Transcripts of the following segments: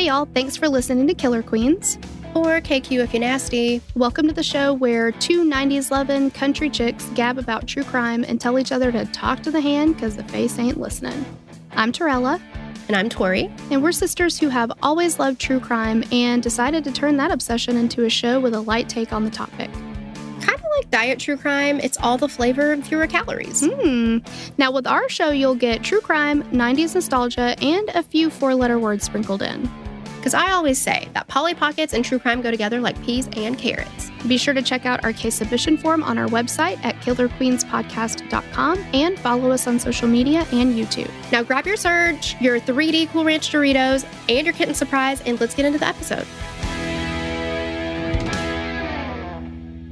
Hey y'all, thanks for listening to Killer Queens. Or KQ if you're nasty. Welcome to the show where two 90s loving country chicks gab about true crime and tell each other to talk to the hand because the face ain't listening. I'm Torella. And I'm Tori. And we're sisters who have always loved true crime and decided to turn that obsession into a show with a light take on the topic. Kind of like diet true crime, it's all the flavor and fewer calories. Now with our show, you'll get true crime, 90s nostalgia, and a few four-letter words sprinkled in. Because I always say that Polly Pockets and true crime go together like peas and carrots. Be sure to check out our case submission form on our website at killerqueenspodcast.com and follow us on social media and YouTube. Now grab your Surge, your 3D Cool Ranch Doritos, and your kitten surprise, and let's get into the episode.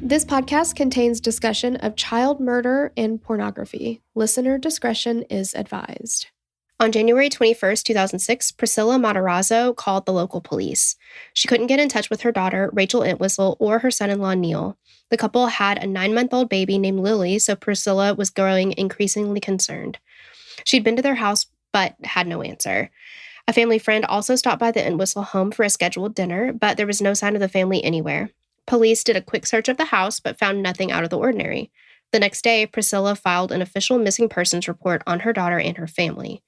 This podcast contains discussion of child murder and pornography. Listener discretion is advised. On January 21st, 2006, Priscilla Materazzo called the local police. She couldn't get in touch with her daughter, Rachel Entwistle, or her son-in-law, Neil. The couple had a 9-month-old baby named Lily, so Priscilla was growing increasingly concerned. She'd been to their house, but had no answer. A family friend also stopped by the Entwistle home for a scheduled dinner, but there was no sign of the family anywhere. Police did a quick search of the house, but found nothing out of the ordinary. The next day, Priscilla filed an official missing persons report on her daughter and her family.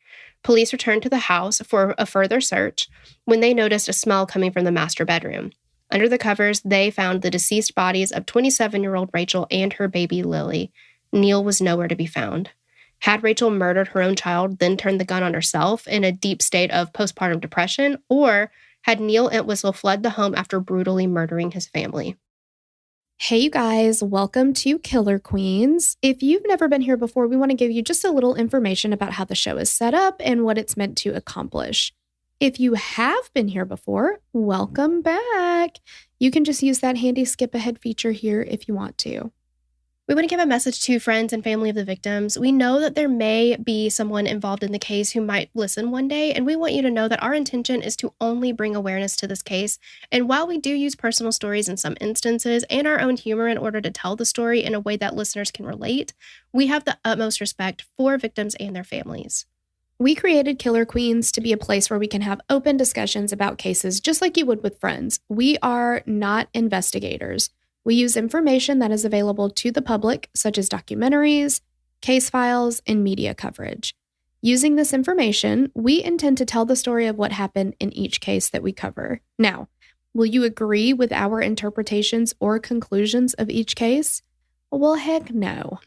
Police returned to the house for a further search when they noticed a smell coming from the master bedroom. Under the covers, they found the deceased bodies of 27-year-old Rachel and her baby Lily. Neil was nowhere to be found. Had Rachel murdered her own child, then turned the gun on herself in a deep state of postpartum depression, or had Neil Entwistle fled the home after brutally murdering his family? Hey, you guys, welcome to Killer Queens. If you've never been here before, we want to give you just a little information about how the show is set up and what it's meant to accomplish. If you have been here before, welcome back. You can just use that handy skip ahead feature here if you want to. We want to give a message to friends and family of the victims. We know that there may be someone involved in the case who might listen one day, and we want you to know that our intention is to only bring awareness to this case. And while we do use personal stories in some instances and our own humor in order to tell the story in a way that listeners can relate, we have the utmost respect for victims and their families. We created Killer Queens to be a place where we can have open discussions about cases just like you would with friends. We are not investigators. We use information that is available to the public, such as documentaries, case files, and media coverage. Using this information, we intend to tell the story of what happened in each case that we cover. Now, will you agree with our interpretations or conclusions of each case? Well, heck no.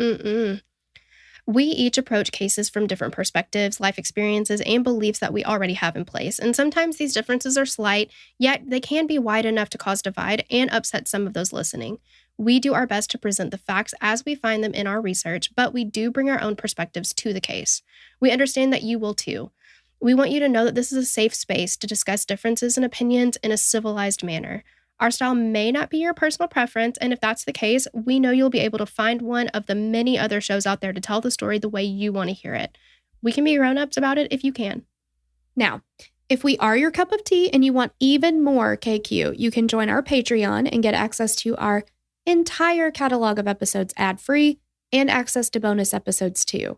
We each approach cases from different perspectives, life experiences, and beliefs that we already have in place. And sometimes these differences are slight, yet they can be wide enough to cause divide and upset some of those listening. We do our best to present the facts as we find them in our research, but we do bring our own perspectives to the case. We understand that you will too. We want you to know that this is a safe space to discuss differences and opinions in a civilized manner. Our style may not be your personal preference, and if that's the case, we know you'll be able to find one of the many other shows out there to tell the story the way you want to hear it. We can be grown-ups about it if you can. Now, if we are your cup of tea and you want even more KQ, you can join our Patreon and get access to our entire catalog of episodes ad-free and access to bonus episodes too.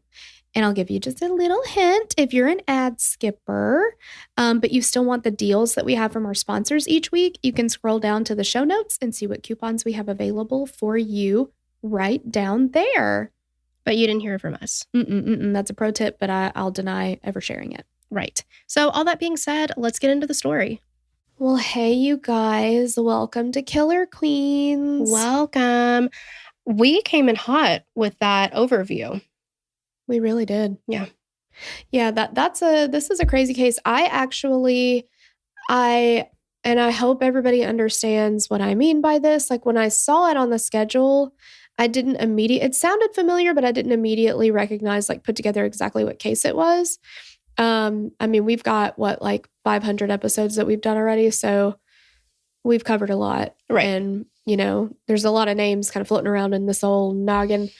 And I'll give you just a little hint if you're an ad skipper, but you still want the deals that we have from our sponsors each week, you can scroll down to the show notes and see what coupons we have available for you right down there. But you didn't hear it from us. That's a pro tip, but I'll deny ever sharing it. Right. So all that being said, let's get into the story. Well, hey, you guys. Welcome to Killer Queens. Welcome. We came in hot with that overview. We really did. Yeah. Yeah, this is a crazy case. I hope everybody understands what I mean by this. Like when I saw it on the schedule, it sounded familiar, but I didn't immediately recognize, put together exactly what case it was. We've got 500 episodes that we've done already. So we've covered a lot. Right. And, there's a lot of names kind of floating around in this old noggin.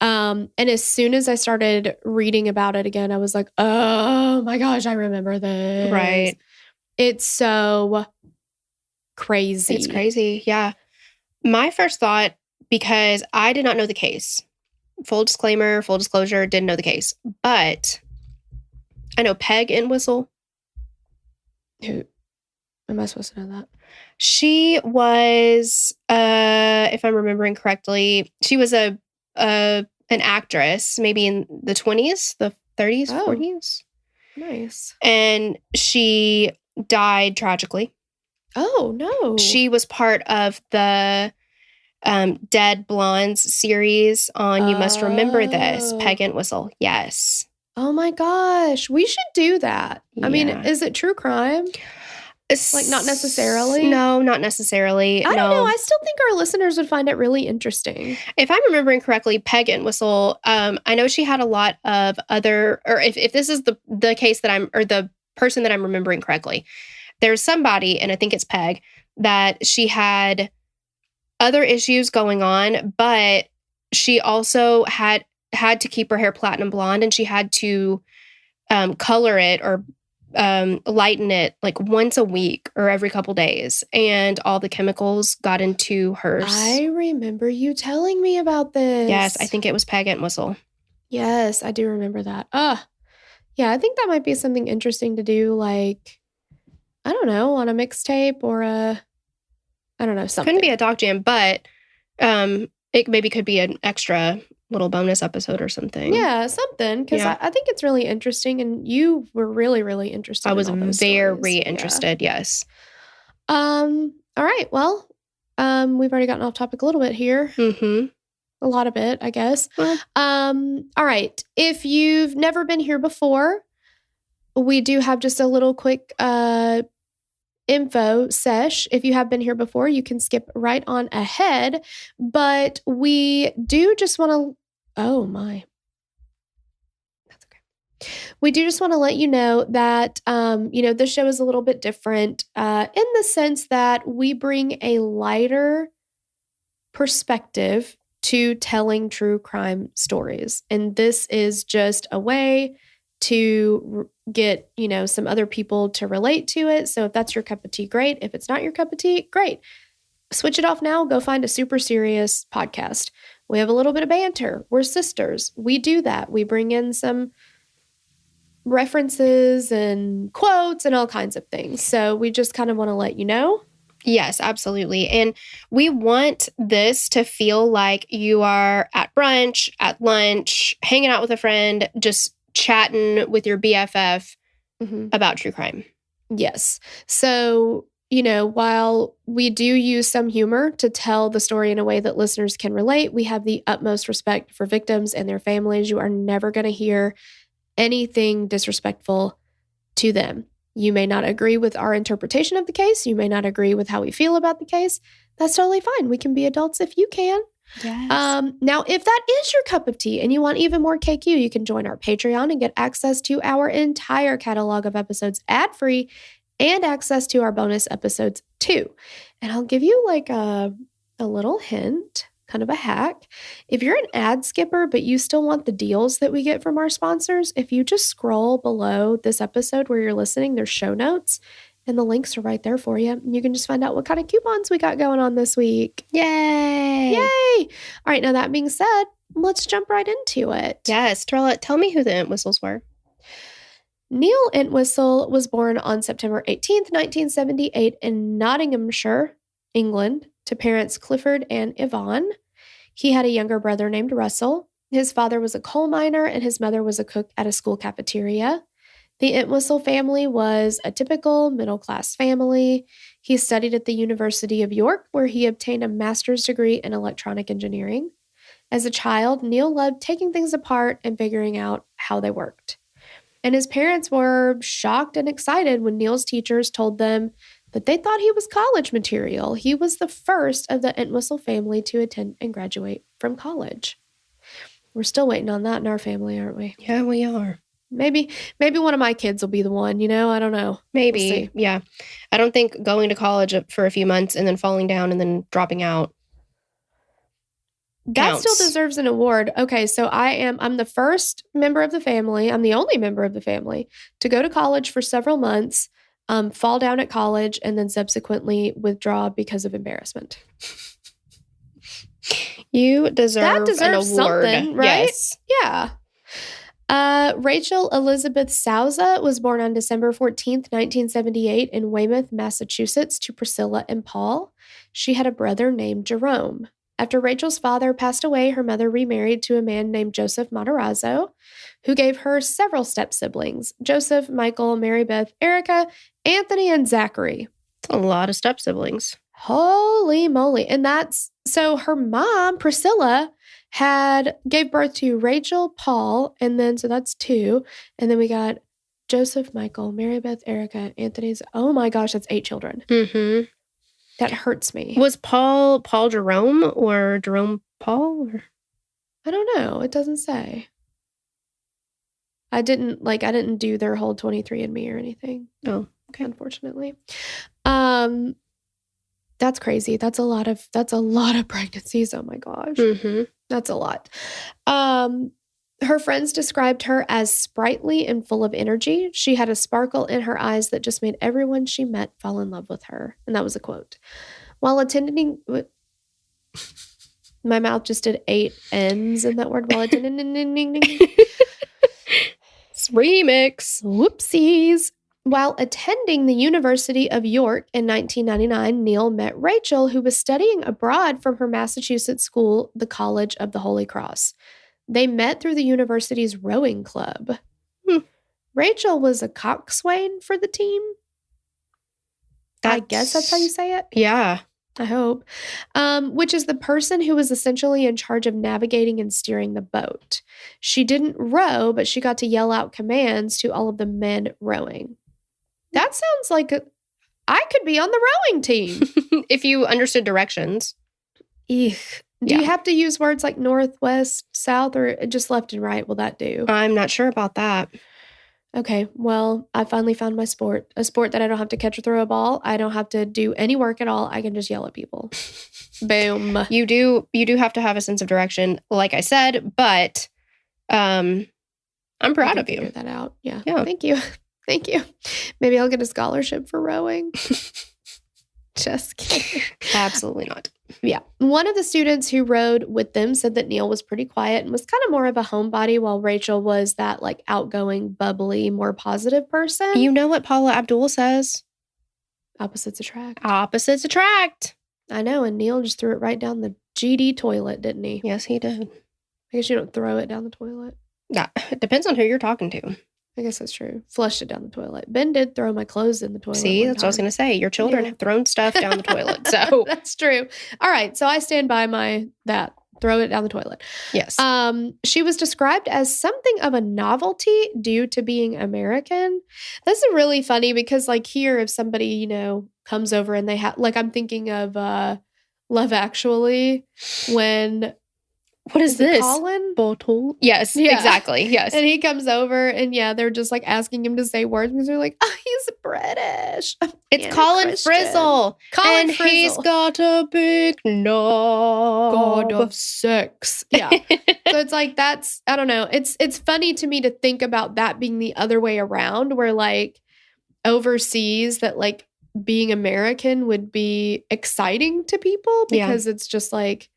And as soon as I started reading about it again, I was like, oh my gosh, I remember this. Right. It's so crazy. It's crazy. Yeah. My first thought, because I did not know the case, full disclaimer, full disclosure, didn't know the case, but I know Peg Entwistle. Who? Am I supposed to know that? She was, if I'm remembering correctly, she was an actress, maybe in the 20s, the 30s, 40s. Nice. And she died tragically. Oh, no. She was part of the Dead Blondes series on You Must Remember This, Peg Entwistle. Yes. Oh my gosh. We should do that. I mean, Yeah. is it true crime? Like, not necessarily? No, not necessarily. I don't know. I still think our listeners would find it really interesting. If I'm remembering correctly, Peg Entwistle, I know she had a lot of other, or if this is the case that or the person that I'm remembering correctly, there's somebody, and I think it's Peg, that she had other issues going on, but she also had to keep her hair platinum blonde, and she had to color it or lighten it like once a week or every couple days, and all the chemicals got into hers. I remember you telling me about this. Yes, I think it was Peg Entwistle. Yes, I do remember that. Yeah, I think that might be something interesting to do, like, I don't know, on a mixtape or I don't know, something. Couldn't be a Doc Jam, but it maybe could be an extra little bonus episode or something. Yeah, something, because I think it's really interesting, and you were really, really interested. I was in all those very stories. interested. Yes. All right. Well, we've already gotten off topic a little bit here. Mm-hmm. A lot of it, I guess. Well, all right. If you've never been here before, we do have just a little quick info sesh. If you have been here before, you can skip right on ahead. But we do just want to. Oh my. That's okay. We do just want to let you know that this show is a little bit different in the sense that we bring a lighter perspective to telling true crime stories. And this is just a way to get, some other people to relate to it. So if that's your cup of tea, great. If it's not your cup of tea, great. Switch it off now. Go find a super serious podcast. We have a little bit of banter. We're sisters. We do that. We bring in some references and quotes and all kinds of things. So we just kind of want to let you know. Yes, absolutely. And we want this to feel like you are at brunch, at lunch, hanging out with a friend, just chatting with your BFF about true crime. Yes. So, while we do use some humor to tell the story in a way that listeners can relate, we have the utmost respect for victims and their families. You are never going to hear anything disrespectful to them. You may not agree with our interpretation of the case. You may not agree with how we feel about the case. That's totally fine. We can be adults if you can. Yes. Now, if that is your cup of tea and you want even more KQ, you can join our Patreon and get access to our entire catalog of episodes ad-free and access to our bonus episodes too. And I'll give you like a little hint, kind of a hack. If you're an ad skipper, but you still want the deals that we get from our sponsors, if you just scroll below this episode where you're listening, there's show notes and the links are right there for you. You can just find out what kind of coupons we got going on this week. Yay! Yay! All right, now that being said, let's jump right into it. Yes, Torella, tell me who the Entwistles were. Neil Entwistle was born on September 18th, 1978 in Nottinghamshire, England, to parents Clifford and Yvonne. He had a younger brother named Russell. His father was a coal miner and his mother was a cook at a school cafeteria. The Entwistle family was a typical middle-class family. He studied at the University of York, where he obtained a master's degree in electronic engineering. As a child, Neil loved taking things apart and figuring out how they worked. And his parents were shocked and excited when Neil's teachers told them that they thought he was college material. He was the first of the Entwistle family to attend and graduate from college. We're still waiting on that in our family, aren't we? Yeah, we are. Maybe one of my kids will be the one, I don't know. Maybe, we'll yeah. I don't think going to college for a few months and then falling down and then dropping out That counts. still deserves an award. Okay, so I'm the first member of the family. I'm the only member of the family to go to college for several months, fall down at college, and then subsequently withdraw because of embarrassment. You deserve an award. Something, right? Yes. Yeah. Rachel Elizabeth Souza was born on December 14th, 1978 in Weymouth, Massachusetts to Priscilla and Paul. She had a brother named Jerome. After Rachel's father passed away, her mother remarried to a man named Joseph Materazzo, who gave her several step-siblings: Joseph, Michael, Mary Beth, Erica, Anthony, and Zachary. That's a lot of step-siblings. Holy moly. And so her mom, Priscilla, gave birth to Rachel, Paul, and then, so that's 2. And then we got Joseph, Michael, Mary Beth, Erica, Anthony's. Oh my gosh, that's 8 children. Mm-hmm. That hurts me. Was Paul Jerome or Jerome Paul? Or? I don't know. It doesn't say. I didn't do their whole 23andMe or anything. Oh, okay. Unfortunately. That's crazy. That's a lot of pregnancies. Oh my gosh. Mm-hmm. That's a lot. Her friends described her as sprightly and full of energy. She had a sparkle in her eyes that just made everyone she met fall in love with her. And that was a quote. While attending, my mouth just did 8 N's in that word. While attending, remix. Whoopsies. While attending the University of York in 1999, Neil met Rachel, who was studying abroad from her Massachusetts school, the College of the Holy Cross. They met through the university's rowing club. Rachel was a coxswain for the team. I guess that's how you say it. Yeah. I hope. Which is the person who was essentially in charge of navigating and steering the boat. She didn't row, but she got to yell out commands to all of the men rowing. That sounds like I could be on the rowing team. If you understood directions. Eek. Do you have to use words like north, west, south, or just left and right? Will that do? I'm not sure about that. Okay, well, I finally found my sport. A sport that I don't have to catch or throw a ball. I don't have to do any work at all. I can just yell at people. Boom. You do have to have a sense of direction, like I said, but I'm proud of you. Figure that out. Yeah. Yeah. Thank you. Thank you. Maybe I'll get a scholarship for rowing. Just kidding. Absolutely not. Yeah. One of the students who rowed with them said that Neil was pretty quiet and was kind of more of a homebody, while Rachel was that like outgoing, bubbly, more positive person. You know what Paula Abdul says? Opposites attract. Opposites attract. I know. And Neil just threw it right down the GD toilet, didn't he? Yes, he did. I guess you don't throw it down the toilet. Yeah, it depends on who you're talking to. I guess that's true. Flushed it down the toilet. Ben did throw my clothes in the toilet. See, that's what I was going to say. Your children have thrown stuff down the toilet. So that's true. All right. So I stand by that. Throw it down the toilet. Yes. She was described as something of a novelty due to being American. This is really funny because like here, if somebody, comes over and they have, like, I'm thinking of Love Actually when... What is this? Colin? Bottle? Yes, yeah. Exactly. Yes. And he comes over and they're just like asking him to say words because they're like, oh, he's British. It's Colin Frizzle. Frizzle. He's got a big knob. God of sex. Yeah. So it's like, I don't know. It's funny to me to think about that being the other way around, where like overseas that like being American would be exciting to people because it's just like,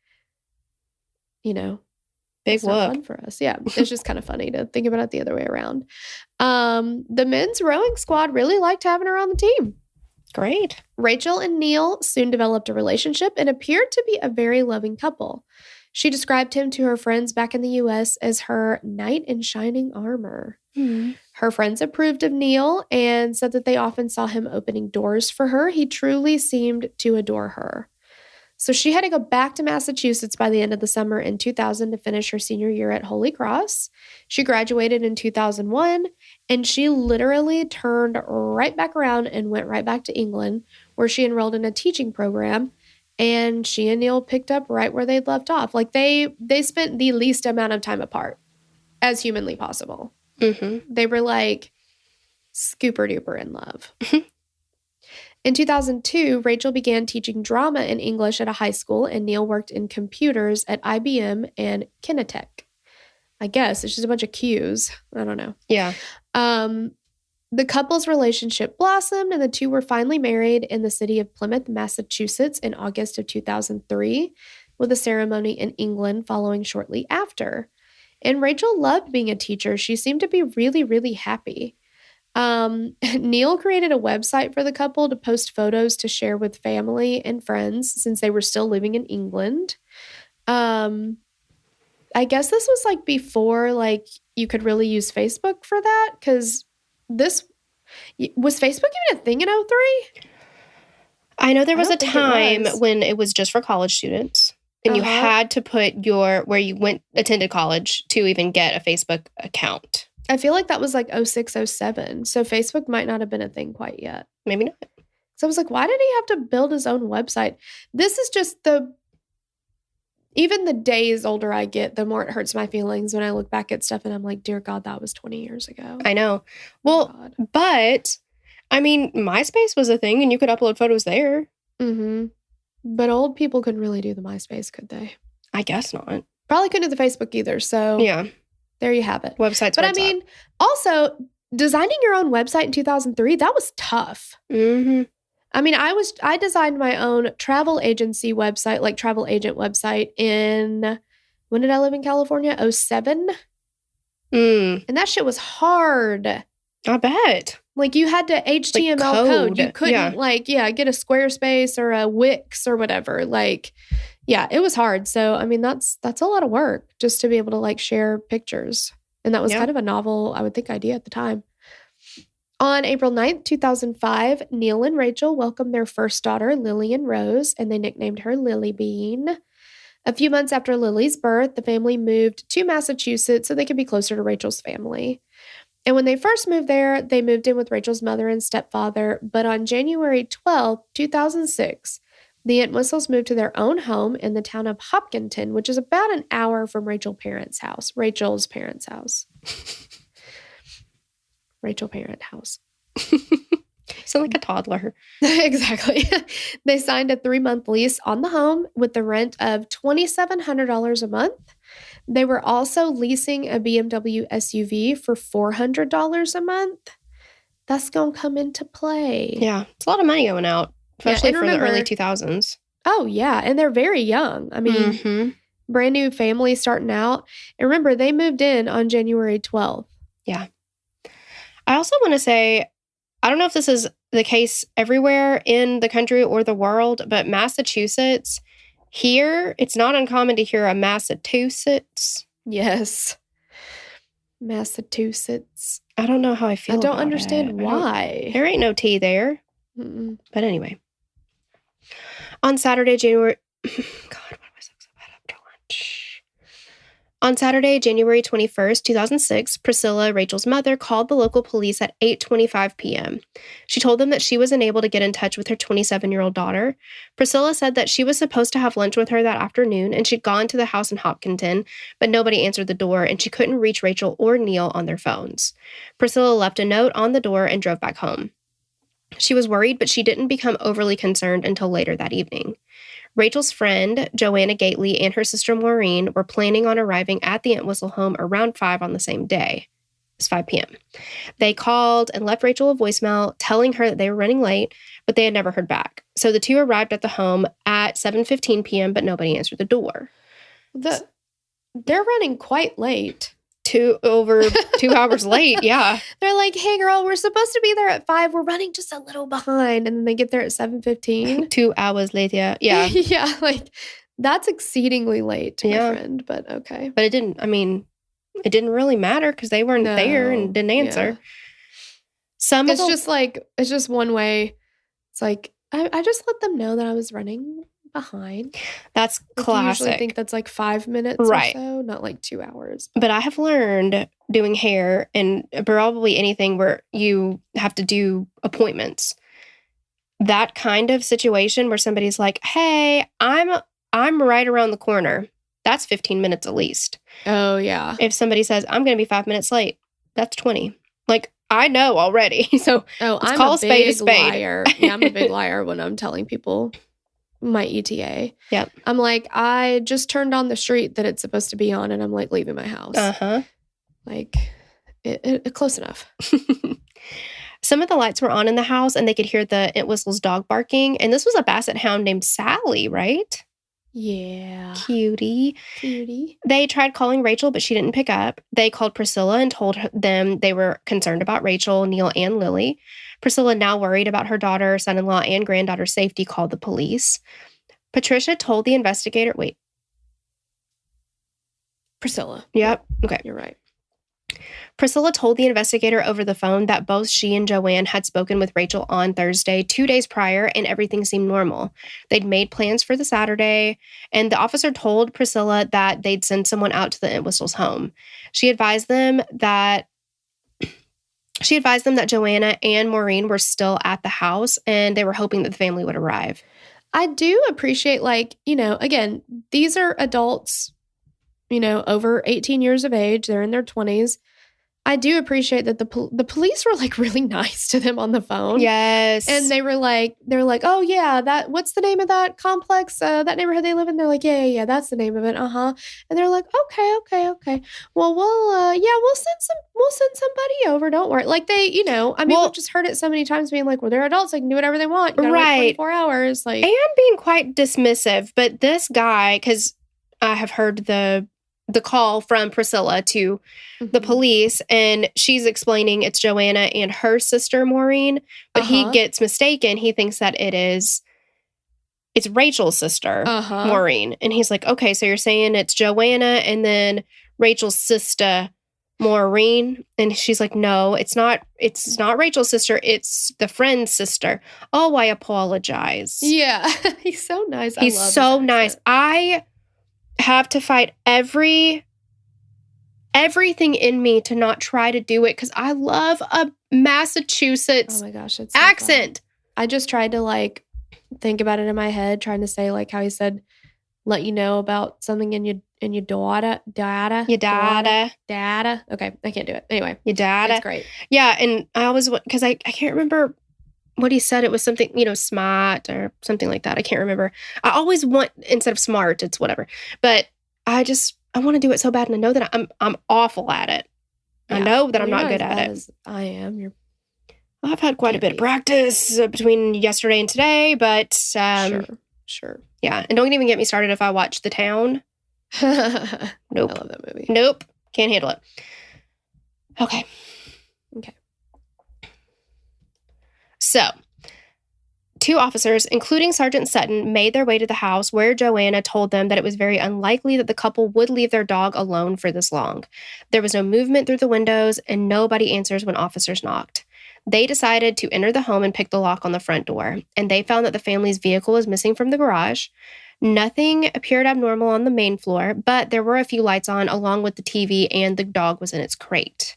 big whoop fun for us. Yeah. It's just kind of funny to think about it the other way around. The men's rowing squad really liked having her on the team. Great. Rachel and Neil soon developed a relationship and appeared to be a very loving couple. She described him to her friends back in the U.S. as her knight in shining armor. Mm-hmm. Her friends approved of Neil and said that they often saw him opening doors for her. He truly seemed to adore her. So she had to go back to Massachusetts by the end of the summer in 2000 to finish her senior year at Holy Cross. She graduated in 2001, and she literally turned right back around and went right back to England, where she enrolled in a teaching program, and she and Neil picked up right where they'd left off. Like they spent the least amount of time apart as humanly possible. Mm-hmm. They were like scooper duper in love. In 2002, Rachel began teaching drama in English at a high school, and Neil worked in computers at IBM and Kinetech. I guess it's just a bunch of Qs. I don't know. Yeah. The couple's relationship blossomed, and the two were finally married in the city of Plymouth, Massachusetts in August of 2003, with a ceremony in England following shortly after. And Rachel loved being a teacher. She seemed to be really, really happy. Neil created a website for the couple to post photos to share with family and friends since they were still living in England. I guess this was like before like you could really use Facebook for that, because this was Facebook even a thing in 03? I know there was a don't think it time was. when it was just for college students, and you had to put where you attended college to even get a Facebook account. I feel like that was like 06, 07. So Facebook might not have been a thing quite yet. Maybe not. So I was like, why did he have to build his own website? This is just even the days older I get, the more it hurts my feelings when I look back at stuff and I'm like, dear God, that was 20 years ago. I know. Well, God. but I mean, MySpace was a thing and you could upload photos there. Mm-hmm. But old people couldn't really do the MySpace, could they? I guess not. Probably couldn't do the Facebook either. So yeah, there you have it. Websites. But I mean, also designing your own website in 2003, that was tough. Mm-hmm. I mean, I designed my own travel agency website, like travel agent website when did I live in California? 07? And that shit was hard. I bet. Like you had to HTML code. You couldn't get a Squarespace or a Wix or whatever. Like, yeah, it was hard. So, I mean, that's a lot of work just to be able to like share pictures. And that was kind of a novel, I would think, idea at the time. On April 9th, 2005, Neil and Rachel welcomed their first daughter, Lillian Rose, and they nicknamed her Lily Bean. A few months after Lily's birth, the family moved to Massachusetts so they could be closer to Rachel's family. And when they first moved there, they moved in with Rachel's mother and stepfather. But on January 12th, 2006, the Entwistles moved to their own home in the town of Hopkinton, which is about an hour from Rachel's parents' house. Rachel parent house. Sound like a toddler. Exactly. They signed a 3-month lease on the home with the rent of $2,700 a month. They were also leasing a BMW SUV for $400 a month. That's going to come into play. Yeah, it's a lot of money going out, especially for the early 2000s. Oh, yeah. And they're very young. I mean, brand new family starting out. And remember, they moved in on January 12th. Yeah. I also want to say, I don't know if this is the case everywhere in the country or the world, but Massachusetts, here, it's not uncommon to hear a Massachusetts. Yes. Massachusetts. I don't know how I feel about it. I don't understand why. There ain't no T there. Mm-mm. But anyway. On Saturday, January... God, why do I suck so bad after lunch? On Saturday, January 21st, 2006, Priscilla, Rachel's mother, called the local police at 8:25 p.m. She told them that she was unable to get in touch with her 27-year-old daughter. Priscilla said that she was supposed to have lunch with her that afternoon, and she'd gone to the house in Hopkinton, but nobody answered the door, and she couldn't reach Rachel or Neil on their phones. Priscilla left a note on the door and drove back home. She was worried, but she didn't become overly concerned until later that evening. Rachel's friend, Joanna Gately, and her sister Maureen were planning on arriving at the Entwistle home around 5 on the same day. It's 5 p.m. They called and left Rachel a voicemail telling her that they were running late, but they had never heard back. So the two arrived at the home at 7:15 p.m., but nobody answered the door. They're running quite late. Over 2 hours late, yeah. They're like, hey, girl, we're supposed to be there at 5. We're running just a little behind. And then they get there at 7:15. 2 hours later, yeah. Yeah, like, that's exceedingly late to my friend, but okay. But it didn't really matter because they weren't there and didn't answer. Yeah. It's just one way. It's like, I just let them know that I was running behind. That's classic. I usually think that's like 5 minutes or so, not like 2 hours. But I have learned doing hair and probably anything where you have to do appointments. That kind of situation where somebody's like, hey, I'm right around the corner. That's 15 minutes at least. Oh, yeah. If somebody says, I'm going to be 5 minutes late, that's 20. Like, I know already. So I'm call a spade a spade. Liar. Yeah, I'm a big liar when I'm telling people my ETA. Yep. I'm like, I just turned on the street that it's supposed to be on, and I'm like leaving my house. Like, it close enough. Some of the lights were on in the house, and they could hear the Entwistle's dog barking. And this was a basset hound named Sally, right? Yeah. Cutie. Cutie. They tried calling Rachel, but she didn't pick up. They called Priscilla and told them they were concerned about Rachel, Neil, and Lily. Priscilla, now worried about her daughter, son-in-law, and granddaughter's safety, called the police. Patricia told the investigator, Priscilla. Yep. Okay. You're right. Priscilla told the investigator over the phone that both she and Joanne had spoken with Rachel on Thursday, 2 days prior, and everything seemed normal. They'd made plans for the Saturday, and the officer told Priscilla that they'd send someone out to the Entwistles' home. She advised them that Joanna and Maureen were still at the house, and they were hoping that the family would arrive. I do appreciate, again, these are adults, over 18 years of age. They're in their 20s. I do appreciate that the police were really nice to them on the phone. Yes. And they were like, oh yeah, what's the name of that complex, that neighborhood they live in? They're like, yeah, that's the name of it. And they're like, okay. Well, we'll send somebody over. Don't worry. We've just heard it so many times being like, well, they're adults. They can do whatever they want. You gotta wait 24 hours. And being quite dismissive. But this guy, because I have heard the call from Priscilla to the police, and she's explaining it's Joanna and her sister Maureen, but he gets mistaken. He thinks that it's Rachel's sister Maureen, and he's like, okay, so you're saying it's Joanna and then Rachel's sister Maureen? And she's like, no, it's not Rachel's sister, it's the friend's sister. Oh, I apologize. Yeah. He's so nice. He's so nice. I have to fight everything in me to not try to do it, because I love a Massachusetts it's accent. I just tried to think about it in my head, trying to say how he said, let you know about something in your data. Okay, I can't do it. Anyway, your data. It's great. Yeah, and I always, because I can't remember what he said. It was something, smart or something like that. I can't remember. I always want, instead of smart, it's whatever. But I want to do it so bad, and I know that I'm awful at it. Yeah. I know that I'm not good at it. I am. I've had quite a bit of practice between yesterday and today, but sure. Yeah, and don't even get me started if I watch The Town. Nope. I love that movie. Nope. Can't handle it. Okay. So, 2 officers, including Sergeant Sutton, made their way to the house where Joanna told them that it was very unlikely that the couple would leave their dog alone for this long. There was no movement through the windows, and nobody answers when officers knocked. They decided to enter the home and pick the lock on the front door, and they found that the family's vehicle was missing from the garage. Nothing appeared abnormal on the main floor, but there were a few lights on along with the TV, and the dog was in its crate.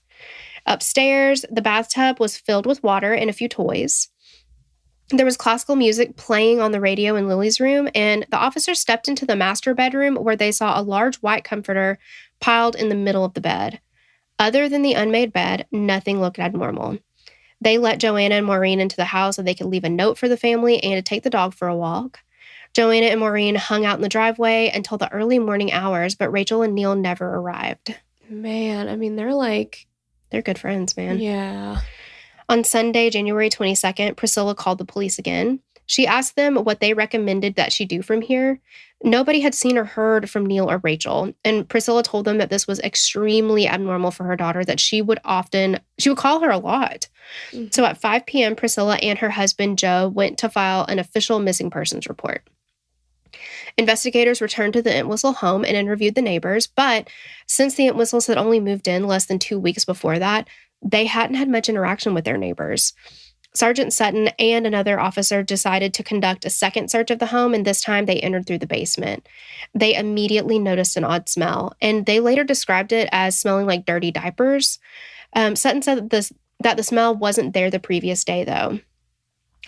Upstairs, the bathtub was filled with water and a few toys. There was classical music playing on the radio in Lily's room, and the officers stepped into the master bedroom where they saw a large white comforter piled in the middle of the bed. Other than the unmade bed, nothing looked abnormal. They let Joanna and Maureen into the house so they could leave a note for the family and to take the dog for a walk. Joanna and Maureen hung out in the driveway until the early morning hours, but Rachel and Neil never arrived. Man, they're good friends, man. Yeah. On Sunday, January 22nd, Priscilla called the police again. She asked them what they recommended that she do from here. Nobody had seen or heard from Neil or Rachel, and Priscilla told them that this was extremely abnormal for her daughter, that she would call her a lot. Mm-hmm. So at 5 p.m., Priscilla and her husband, Joe, went to file an official missing persons report. Investigators returned to the Entwistle home and interviewed the neighbors, but since the Entwistles had only moved in less than 2 weeks before that, they hadn't had much interaction with their neighbors. Sergeant Sutton and another officer decided to conduct a second search of the home, and this time they entered through the basement. They immediately noticed an odd smell, and they later described it as smelling like dirty diapers. Sutton said that the smell wasn't there the previous day, though.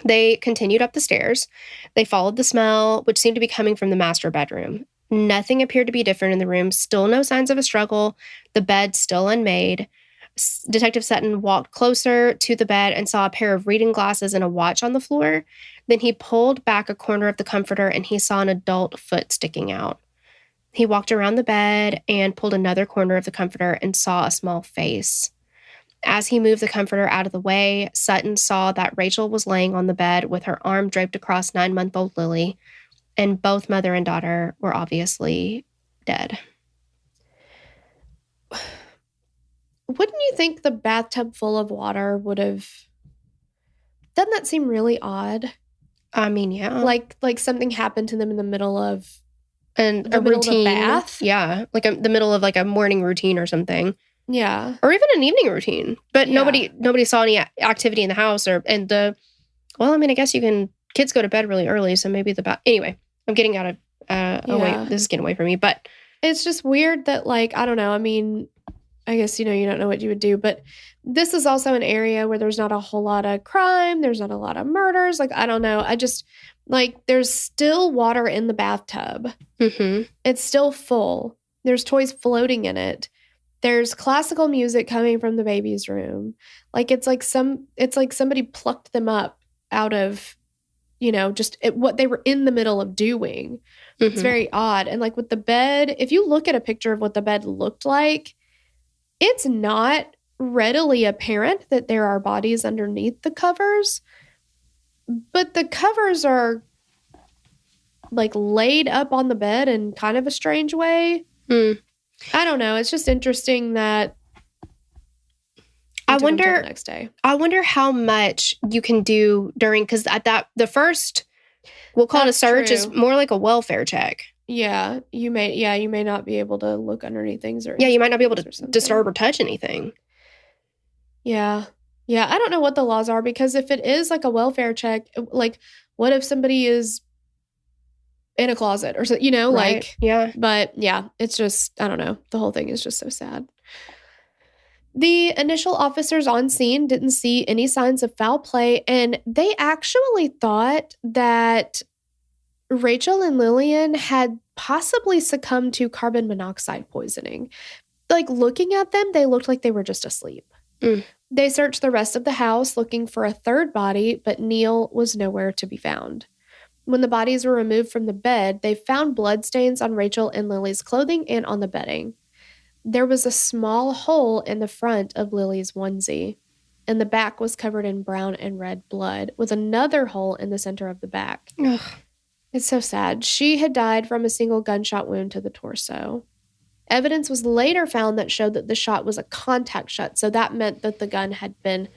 They continued up the stairs. They followed the smell, which seemed to be coming from the master bedroom. Nothing appeared to be different in the room. Still no signs of a struggle. The bed still unmade. Detective Sutton walked closer to the bed and saw a pair of reading glasses and a watch on the floor. Then he pulled back a corner of the comforter and he saw an adult foot sticking out. He walked around the bed and pulled another corner of the comforter and saw a small face. As he moved the comforter out of the way, Sutton saw that Rachel was laying on the bed with her arm draped across 9-month-old Lily. and both mother and daughter were obviously dead. Wouldn't you think the bathtub full of water would have... Doesn't that seem really odd? I mean, yeah. Like something happened to them in the middle of... And a routine. Bath? Yeah. Like the middle of like a morning routine or something. Yeah. Or even an evening routine. But Yeah. nobody saw any activity in the house well, I mean, I guess kids go to bed really early, so maybe anyway, I'm getting out of, oh wait, this is getting away from me, but. It's just weird that, like, I don't know. I mean, I guess, you don't know what you would do, but this is also an area where there's not a whole lot of crime. There's not a lot of murders. Like, I don't know. I just, like, there's still water in the bathtub. Mm-hmm. It's still full. There's toys floating in it. There's classical music coming from the baby's room. Like, it's like somebody plucked them up out of, what they were in the middle of doing. Mm-hmm. It's very odd. And like with the bed, if you look at a picture of what the bed looked like, it's not readily apparent that there are bodies underneath the covers, but the covers are like laid up on the bed in kind of a strange way. I don't know. It's just interesting that I wonder the next day. I wonder how much you can do during, because the first, we'll call it a search, is more like a welfare check. Yeah, you may not be able to look underneath things or... Yeah, you might not be able to disturb or touch anything. Yeah. Yeah, I don't know what the laws are, because if it is like a welfare check, like what if somebody is in a closet or so, Right. like... Yeah. But yeah, it's just, I don't know. The whole thing is just so sad. The initial officers on scene didn't see any signs of foul play, and they actually thought that Rachel and Lillian had possibly succumbed to carbon monoxide poisoning. Like, looking at them, they looked like they were just asleep. They searched the rest of the house looking for a third body, but Neil was nowhere to be found. When the bodies were removed from the bed, they found bloodstains on Rachel and Lily's clothing and on the bedding. There was a small hole in the front of Lily's onesie, and the back was covered in brown and red blood, with another hole in the center of the back. Ugh. It's so sad. She had died from a single gunshot wound to the torso. Evidence was later found that showed that the shot was a contact shot, so that meant that the gun had been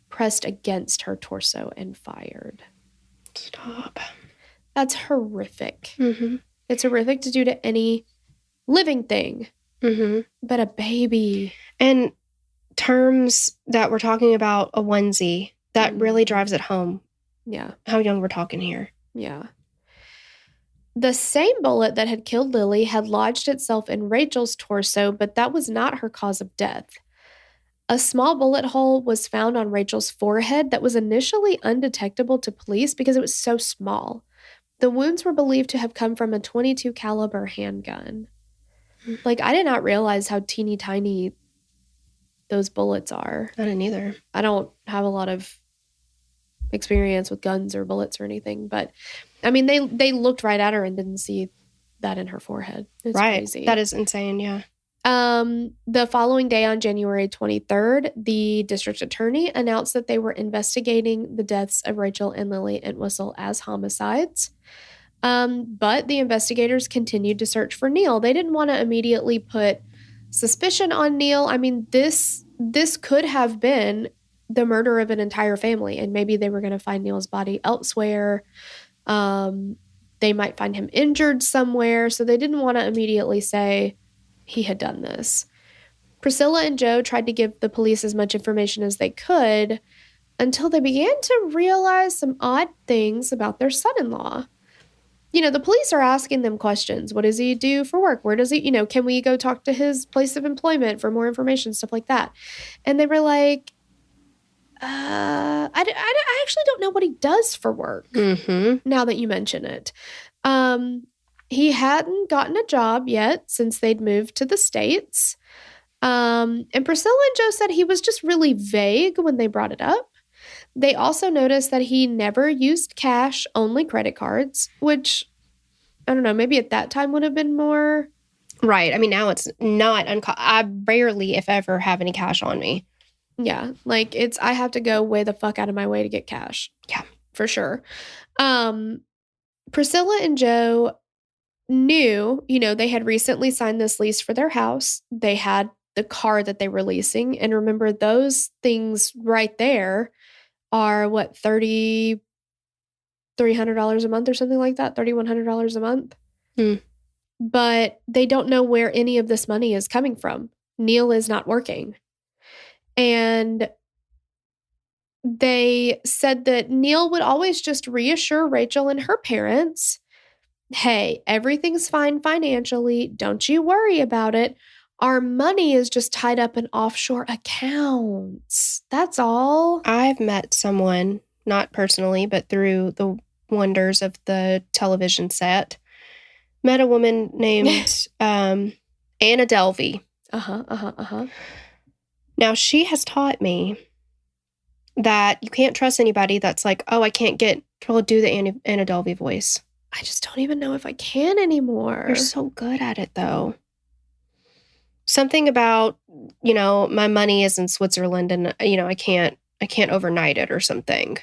pressed against her torso and fired. Stop. That's horrific. Mm-hmm. It's horrific to do to any living thing, but a baby. And terms that we're talking about, a onesie, that really drives it home. Yeah. How young we're talking here. Yeah. The same bullet that had killed Lily had lodged itself in Rachel's torso, but that was not her cause of death. A small bullet hole was found on Rachel's forehead that was initially undetectable to police because it was so small. The wounds were believed to have come from a .22 caliber handgun. Like, I did not realize how teeny tiny those bullets are. I didn't either. I don't have a lot of experience with guns or bullets or anything, but I mean, they looked right at her and didn't see that in her forehead. It's crazy. That is insane, yeah. The following day, on January 23rd, the district attorney announced that they were investigating the deaths of Rachel and Lily Entwistle as homicides. But the investigators continued to search for Neil. They didn't want to immediately put suspicion on Neil. I mean, this could have been the murder of an entire family, and maybe they were going to find Neil's body elsewhere. They might find him injured somewhere, so they didn't want to immediately say he had done this. Priscilla and Joe tried to give the police as much information as they could until they began to realize some odd things about their son-in-law. The police are asking them questions. What does he do for work? Where does he, can we go talk to his place of employment for more information, stuff like that? And they were like, I actually don't know what he does for work, now that you mention it. He hadn't gotten a job yet since they'd moved to the States. And Priscilla and Joe said he was just really vague when they brought it up. They also noticed that he never used cash, only credit cards, which, I don't know, maybe at that time would have been more. Right. I mean, now it's not I rarely, if ever, have any cash on me. Yeah, like I have to go way the fuck out of my way to get cash. Yeah, for sure. Priscilla and Joe knew, they had recently signed this lease for their house. They had the car that they were leasing. And remember, those things right there are what, $300 a month or something like that, $3,100 a month. But they don't know where any of this money is coming from. Neil is not working. And they said that Neil would always just reassure Rachel and her parents, hey, everything's fine financially. Don't you worry about it. Our money is just tied up in offshore accounts. That's all. I've met someone, not personally, but through the wonders of the television set, met a woman named Anna Delvey. Now, she has taught me that you can't trust anybody that's like, oh, I can't do the Anna Delvey voice. I just don't even know if I can anymore. You're so good at it, though. Something about, my money is in Switzerland and, I can't overnight it or something.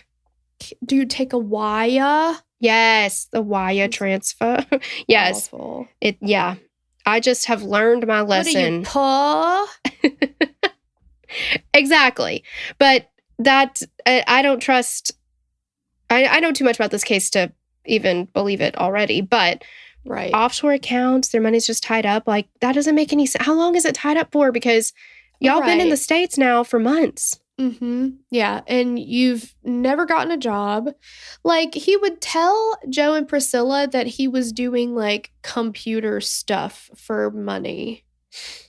Do you take a wire? Yes, the wire transfer. Yes. Awful. Yeah. I just have learned my lesson. What are you, paw? Exactly. But that, I don't trust, I know too much about this case to even believe it already, but right. Offshore accounts, their money's just tied up. Like, that doesn't make any sense. How long is it tied up for? Because y'all been in the States now for months. Yeah, and you've never gotten a job. Like, he would tell Joe and Priscilla that he was doing, like, computer stuff for money.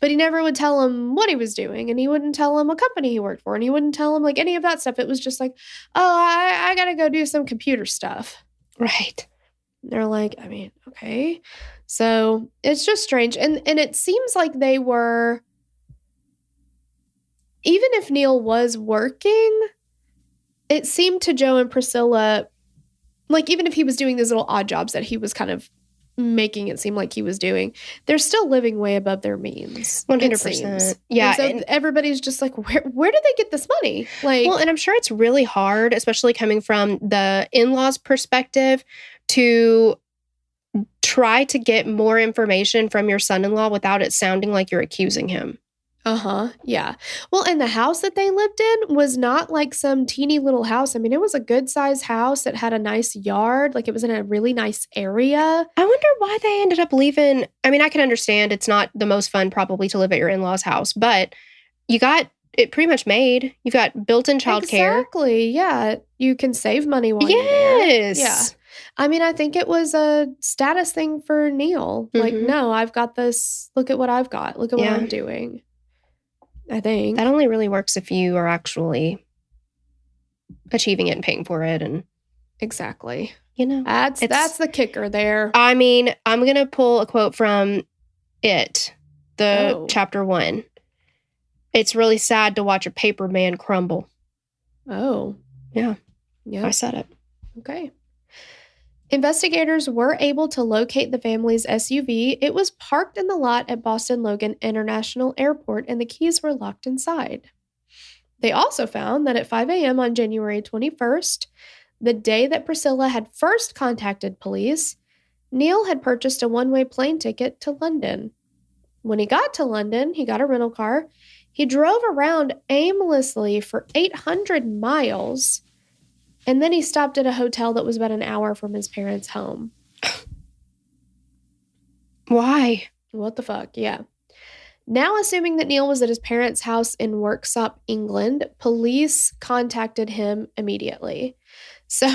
But he never would tell them what he was doing, and he wouldn't tell them what company he worked for, and he wouldn't tell them, like, any of that stuff. It was just like, oh, I gotta go do some computer stuff. Right. They're like, I mean, okay. So it's just strange. And it seems like they were, even if Neil was working, it seemed to Joe and Priscilla, like even if he was doing these little odd jobs that he was kind of making it seem like he was doing, they're still living way above their means. 100%. Yeah. And so everybody's just like, where did they get this money? Like, well, and I'm sure it's really hard, especially coming from the in-laws' perspective, to try to get more information from your son-in-law without it sounding like you're accusing him. Yeah. Well, and the house that they lived in was not like some teeny little house. I mean, it was a good sized house that had a nice yard. Like, it was in a really nice area. I wonder why they ended up leaving. I mean, I can understand it's not the most fun probably to live at your in-laws' house, but you got it pretty much made. You've got built-in childcare. Exactly. Yeah. You can save money while you're there. Yeah. I mean, I think it was a status thing for Neil. Like, no, I've got this. Look at what I've got. Look at what I'm doing. I think that only really works if you are actually achieving it and paying for it. And exactly, that's the kicker there. I mean, I'm going to pull a quote from it, chapter 1. It's really sad to watch a paper man crumble. Oh, yeah. I said it. Okay. Investigators were able to locate the family's SUV. It was parked in the lot at Boston Logan International Airport, and the keys were locked inside. They also found that at 5 a.m. on January 21st, the day that Priscilla had first contacted police, Neil had purchased a one-way plane ticket to London. When he got to London, he got a rental car. He drove around aimlessly for 800 miles. And then he stopped at a hotel that was about an hour from his parents' home. Why? What the fuck? Yeah. Now, assuming that Neil was at his parents' house in Worksop, England, police contacted him immediately. So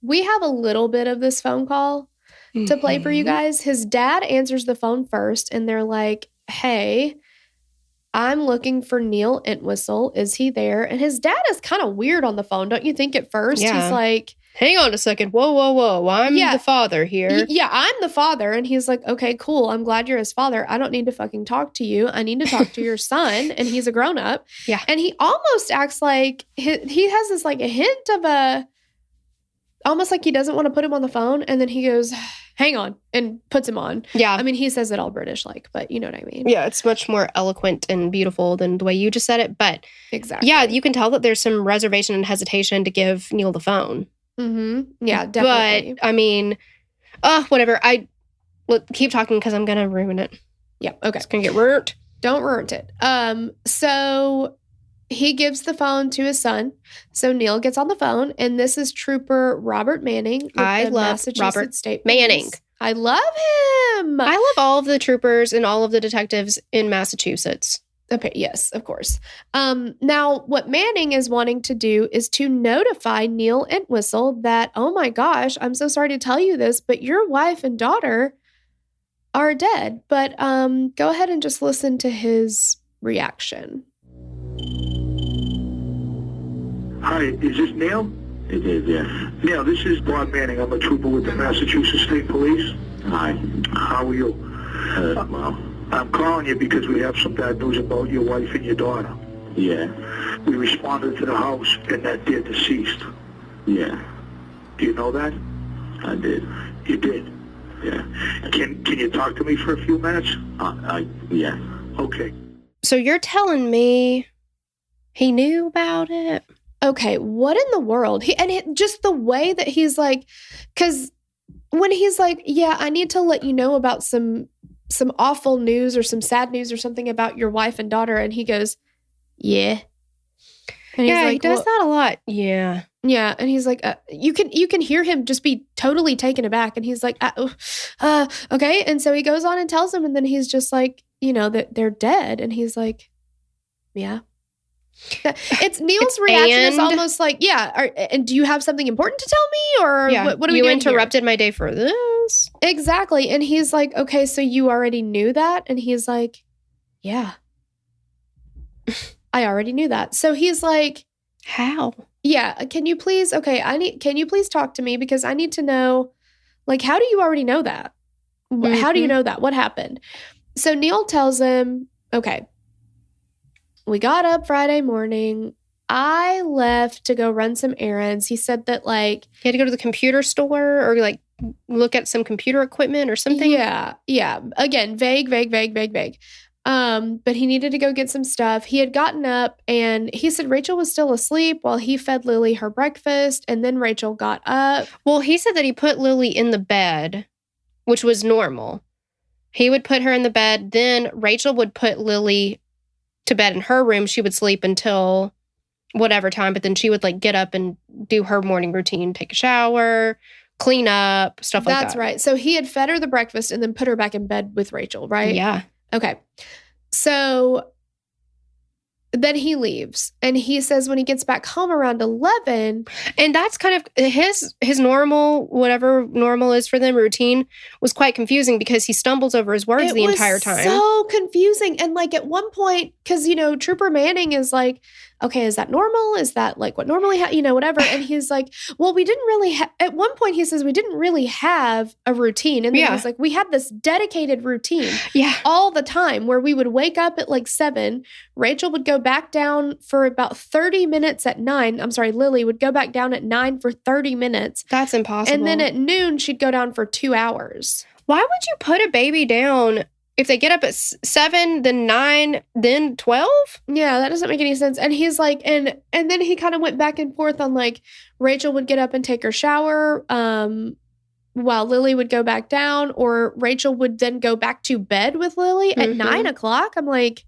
we have a little bit of this phone call to play for you guys. His dad answers the phone first, and they're like, hey, I'm looking for Neil Entwistle. Is he there? And his dad is kind of weird on the phone, don't you think at first? Yeah. He's like, hang on a second. Whoa. I'm the father here. Yeah, I'm the father. And he's like, okay, cool. I'm glad you're his father. I don't need to fucking talk to you. I need to talk to your son. And he's a grown up. Yeah. And he almost acts like he has this like a hint of almost like he doesn't want to put him on the phone. And then he goes, hang on, and puts him on. Yeah. I mean, he says it all British like, but you know what I mean? Yeah, it's much more eloquent and beautiful than the way you just said it. But exactly. Yeah, you can tell that there's some reservation and hesitation to give Neil the phone. Mm-hmm. Yeah, definitely. But, I mean, whatever. Keep talking because I'm going to ruin it. Yeah, okay. It's going to get ruined. Don't ruin it. So he gives the phone to his son. So Neil gets on the phone, and this is Trooper Robert Manning. I love Robert State Manning. Police. I love him. I love all of the troopers and all of the detectives in Massachusetts. Okay, yes, of course. Now, what Manning is wanting to do is to notify Neil Entwistle that, oh my gosh, I'm so sorry to tell you this, but your wife and daughter are dead. But go ahead and just listen to his reaction. Hi, is this Neil? It is, yes. Neil, this is Bob Manning. I'm a trooper with the Massachusetts State Police. Hi. How are you? Well, I'm calling you because we have some bad news about your wife and your daughter. yeah. We responded to the house and that they're deceased. Yeah, Do you know that? I did. You did. Yeah. Can you talk to me for a few minutes? Yeah. Okay. So you're telling me he knew about it? Okay, what in the world? Just the way that he's like, because when he's like, yeah, I need to let you know about some awful news or some sad news or something about your wife and daughter, and he goes, yeah. And Yeah, like, he does that a lot. Yeah. Yeah, and he's like, you can hear him just be totally taken aback, and he's like, okay, and so he goes on and tells him, and then he's just like, that they're dead, and he's like, yeah. It's Neil's reaction is almost like, yeah, and do you have something important to tell me, or what are we you doing interrupted my day for this? Exactly, and he's like, okay, so you already knew that, and he's like, yeah, I already knew that. So he's like, how? Yeah, can you please talk to me because I need to know, like, how do you already know that? Mm-hmm. How do you know that? What happened? So Neil tells him, okay, we got up Friday morning. I left to go run some errands. He said that, like, he had to go to the computer store or, like, look at some computer equipment or something. Yeah. Again, vague. But he needed to go get some stuff. He had gotten up and he said Rachel was still asleep while he fed Lily her breakfast. And then Rachel got up. Well, he said that he put Lily in the bed, which was normal. He would put her in the bed. Then Rachel would put Lily to bed in her room. She would sleep until whatever time, but then she would, like, get up and do her morning routine, take a shower, clean up, stuff like that. That's right. So he had fed her the breakfast and then put her back in bed with Rachel, right? Yeah. Okay. So then he leaves and he says when he gets back home around 11. And that's kind of his normal, whatever normal is for them, routine was quite confusing because he stumbles over his words the entire time. So confusing. And, like, at one point, because, Trooper Manning is like, okay, is that normal? Is that, like, what normally, whatever. And he's like, well, we didn't really at one point he says we didn't really have a routine. And then he's like, we had this dedicated routine all the time where we would wake up at like 7. Rachel would go back down for about 30 minutes at 9. I'm sorry, Lily would go back down at 9 for 30 minutes. That's impossible. And then at noon, she'd go down for 2 hours. Why would you put a baby down if they get up at 7, then 9, then 12? Yeah, that doesn't make any sense. And he's like, and then he kind of went back and forth on, like, Rachel would get up and take her shower while Lily would go back down, or Rachel would then go back to bed with Lily at 9 o'clock. I'm like,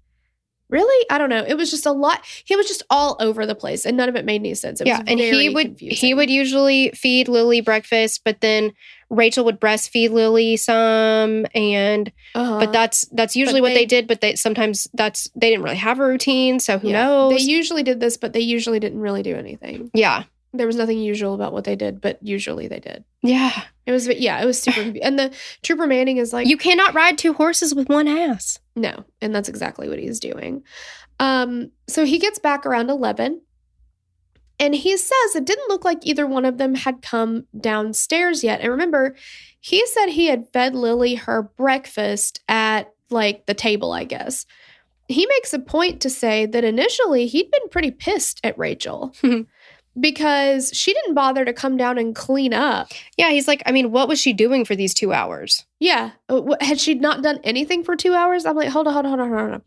really? I don't know. It was just a lot. He was just all over the place and none of it made any sense. It was and very he confusing. would usually feed Lily breakfast, but then Rachel would breastfeed Lily some, and but that's usually what they did. But sometimes they didn't really have a routine, so who knows? They usually did this, but they usually didn't really do anything. Yeah, there was nothing usual about what they did, but usually they did. Yeah, it was super confusing. And the Trooper Manning is like, you cannot ride 2 horses with one ass. No, and that's exactly what he's doing. So he gets back around 11. And he says it didn't look like either one of them had come downstairs yet. And remember, he said he had fed Lily her breakfast at, like, the table, I guess. He makes a point to say that initially he'd been pretty pissed at Rachel because she didn't bother to come down and clean up. Yeah, he's like, I mean, what was she doing for these 2 hours? Yeah. Had she not done anything for 2 hours? I'm like, hold on.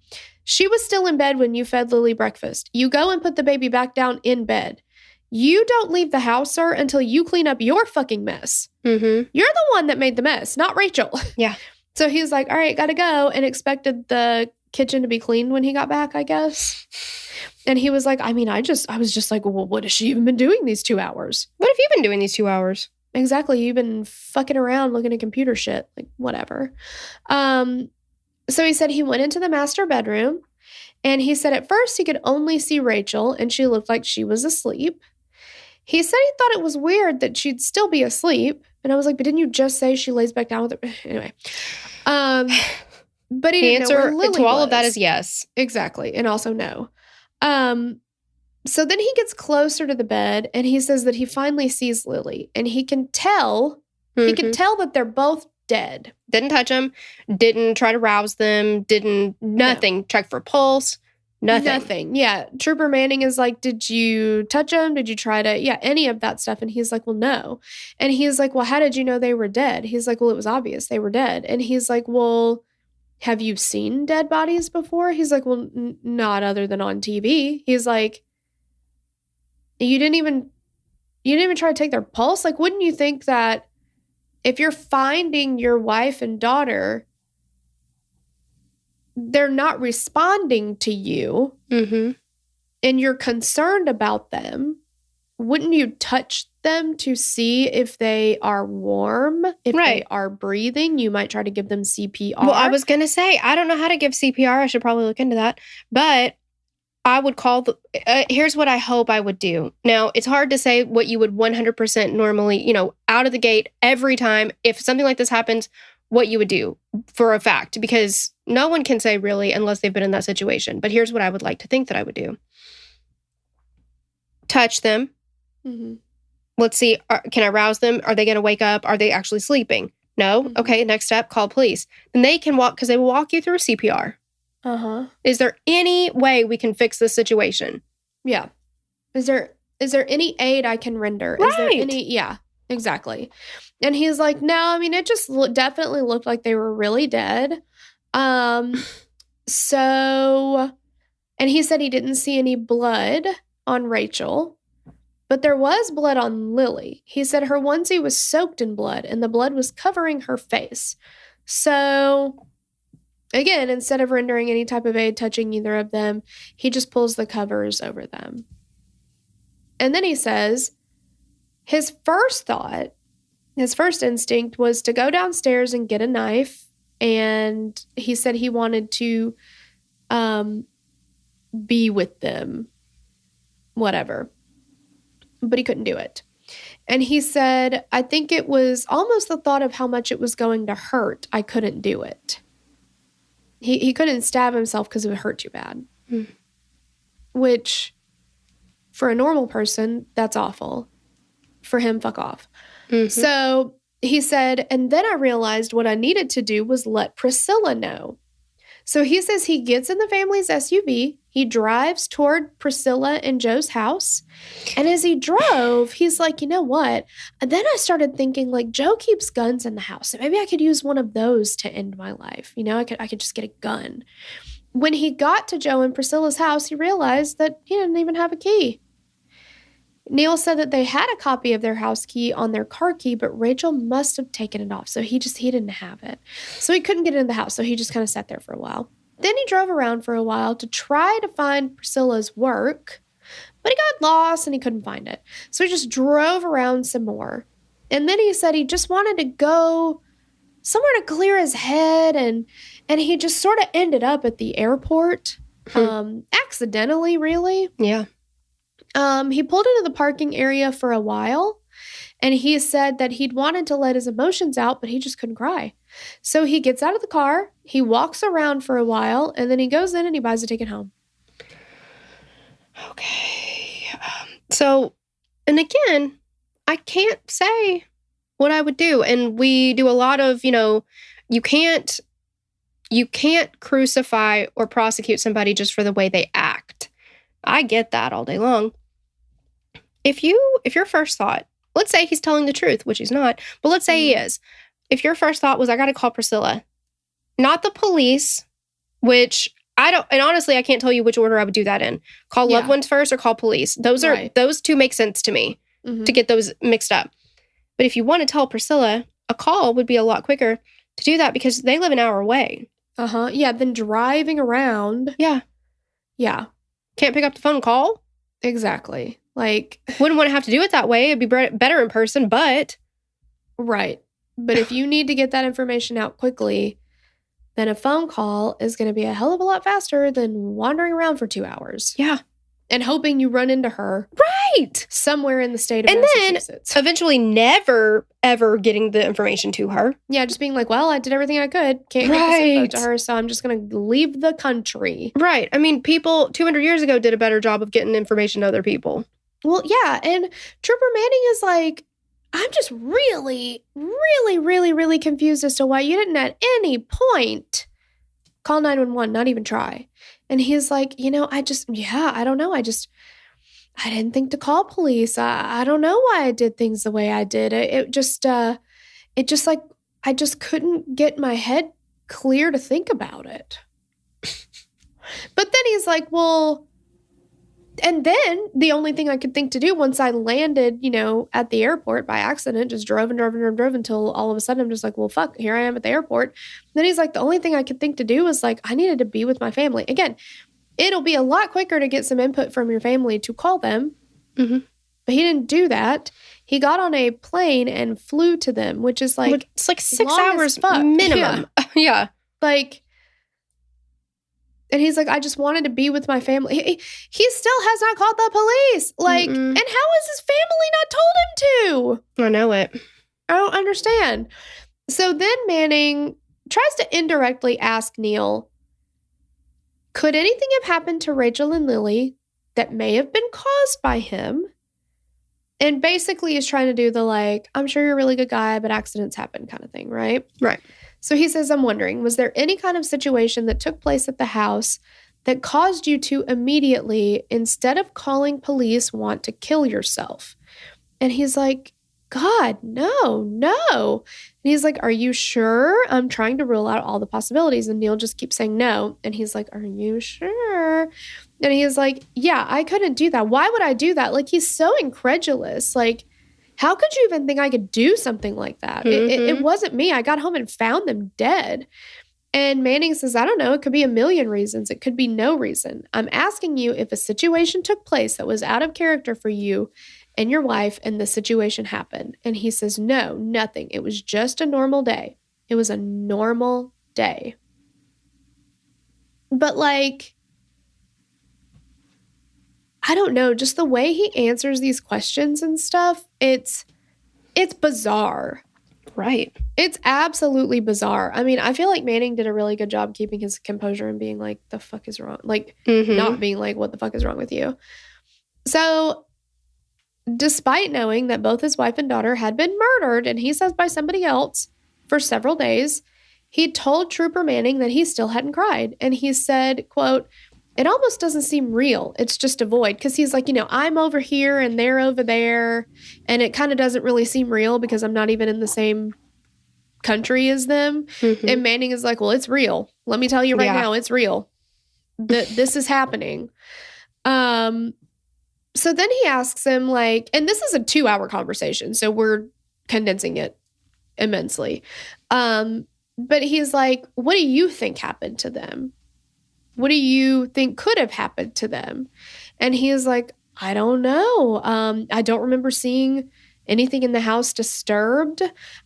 She was still in bed when you fed Lily breakfast. You go and put the baby back down in bed. You don't leave the house, sir, until you clean up your fucking mess. Mm-hmm. You're the one that made the mess, not Rachel. Yeah. So he was like, all right, gotta go, and expected the kitchen to be cleaned when he got back, I guess. And he was like, I mean, I was just like, well, what has she even been doing these 2 hours? What have you been doing these 2 hours? Exactly. You've been fucking around looking at computer shit. Like, whatever. So he said he went into the master bedroom, and he said at first he could only see Rachel, and she looked like she was asleep. He said he thought it was weird that she'd still be asleep. And I was like, but didn't you just say she lays back down with her? Anyway. But he didn't know where Lily to all was. of that is yes. Exactly. And also no. So then he gets closer to the bed, and he says that he finally sees Lily, and he can tell that they're both dead. Didn't touch them, didn't try to rouse them, nothing. Check for pulse, nothing. Yeah. Trooper Manning is like, did you touch them? Did you try to, any of that stuff? And he's like, well, no. And he's like, well, how did you know they were dead? He's like, well, it was obvious they were dead. And he's like, well, have you seen dead bodies before? He's like, well, not other than on TV. He's like, you didn't even try to take their pulse? Like, wouldn't you think that if you're finding your wife and daughter, they're not responding to you, mm-hmm. and you're concerned about them, wouldn't you touch them to see if they are warm, if they are breathing? You might try to give them CPR. Well, I was going to say, I don't know how to give CPR. I should probably look into that. But I would call here's what I hope I would do. Now, it's hard to say what you would 100% normally, out of the gate every time. If something like this happens, what you would do for a fact, because no one can say really unless they've been in that situation. But here's what I would like to think that I would do. Touch them. Mm-hmm. Let's see. Can I rouse them? Are they going to wake up? Are they actually sleeping? No. Mm-hmm. Okay. Next step, call police. And they can walk, because they will walk you through CPR. Uh-huh. Is there any way we can fix this situation? Yeah. Is there any aid I can render? Right. Is there any? Yeah, exactly. And he's like, no, I mean, it just definitely looked like they were really dead. So, and he said he didn't see any blood on Rachel, but there was blood on Lily. He said her onesie was soaked in blood, and the blood was covering her face. So, again, instead of rendering any type of aid touching either of them, he just pulls the covers over them. And then he says his first instinct was to go downstairs and get a knife. And he said he wanted to be with them, whatever. But he couldn't do it. And he said, I think it was almost the thought of how much it was going to hurt. I couldn't do it. He couldn't stab himself because it would hurt too bad. Mm. Which, for a normal person, that's awful. For him, fuck off. Mm-hmm. So he said, and then I realized what I needed to do was let Priscilla know. So he says he gets in the family's SUV. He drives toward Priscilla and Joe's house. And as he drove, he's like, you know what? And then I started thinking, like, Joe keeps guns in the house. So maybe I could use one of those to end my life. I could just get a gun. When he got to Joe and Priscilla's house, he realized that he didn't even have a key. Neil said that they had a copy of their house key on their car key, but Rachel must have taken it off. So he didn't have it. So he couldn't get into the house. So he just kind of sat there for a while. Then he drove around for a while to try to find Priscilla's work, but he got lost and he couldn't find it. So he just drove around some more. And then he said he just wanted to go somewhere to clear his head. And he just sort of ended up at the airport, accidentally, really. Yeah. He pulled into the parking area for a while, and he said that he'd wanted to let his emotions out, but he just couldn't cry. So he gets out of the car, he walks around for a while, and then he goes in and he buys a ticket home. Okay. So, and again, I can't say what I would do. And we do a lot of, you can't crucify or prosecute somebody just for the way they act. I get that all day long. If your first thought, let's say he's telling the truth, which he's not, but let's say he is. If your first thought was, I got to call Priscilla, not the police, which And honestly, I can't tell you which order I would do that in. Call loved ones first or call police. Those two make sense to me to get those mixed up. But if you want to tell Priscilla, a call would be a lot quicker to do that because they live an hour away. Yeah, then driving around. Yeah. Yeah. Can't pick up the phone and call? Exactly. Like, wouldn't want to have to do it that way. It'd be better in person, but... Right. But if you need to get that information out quickly, then a phone call is going to be a hell of a lot faster than wandering around for 2 hours. Yeah. And hoping you run into her. Right. Somewhere in the state of Massachusetts. Then eventually never, ever getting the information to her. Yeah, just being like, well, I did everything I could. Can't get this info to her, so I'm just going to leave the country. Right. I mean, people 200 years ago did a better job of getting information to other people. Well, yeah. And Trooper Manning is like, I'm just really, really, really, really confused as to why you didn't at any point call 911, not even try. And he's like, I don't know. I didn't think to call police. I don't know why I did things the way I did. I just couldn't get my head clear to think about it. But then he's like, well, and then the only thing I could think to do once I landed, at the airport by accident, just drove until all of a sudden I'm just like, well, fuck, here I am at the airport. And then he's like, the only thing I could think to do was like, I needed to be with my family. Again, it'll be a lot quicker to get some input from your family to call them. Mm-hmm. But he didn't do that. He got on a plane and flew to them, which is like... It's like 6 hours minimum. Yeah. Like... And he's like, I just wanted to be with my family. He still has not called the police. Like, and how has his family not told him to? I know it. I don't understand. So then Manning tries to indirectly ask Neil, could anything have happened to Rachel and Lily that may have been caused by him? And basically he's trying to do the like, I'm sure you're a really good guy, but accidents happen kind of thing, right? Right. So he says, I'm wondering, was there any kind of situation that took place at the house that caused you to immediately, instead of calling police, want to kill yourself? And he's like, God, no. And he's like, are you sure? I'm trying to rule out all the possibilities. And Neil just keeps saying no. And he's like, are you sure? And he's like, yeah, I couldn't do that. Why would I do that? Like, he's so incredulous. Like, how could you even think I could do something like that? It wasn't me. I got home and found them dead. And Manning says, I don't know. It could be a million reasons. It could be no reason. I'm asking you if a situation took place that was out of character for you and your wife and the situation happened. And he says, no, nothing. It was just a normal day. It was a normal day. But like, I don't know, just the way he answers these questions and stuff, it's bizarre. Right. It's absolutely bizarre. I mean, I feel like Manning did a really good job keeping his composure and being like, the fuck is wrong? Like, not being like, what the fuck is wrong with you? So, despite knowing that both his wife and daughter had been murdered, and he says by somebody else, for several days, he told Trooper Manning that he still hadn't cried. And he said, quote, it almost doesn't seem real. It's just a void. Because he's like, I'm over here and they're over there. And it kind of doesn't really seem real because I'm not even in the same country as them. And Manning is like, well, it's real. Let me tell you right now, it's real. This is happening. So then he asks him like, and this is a 2-hour conversation. So we're condensing it immensely. But he's like, what do you think happened to them? What do you think could have happened to them? And he is like, I don't know. I don't remember seeing anything in the house disturbed.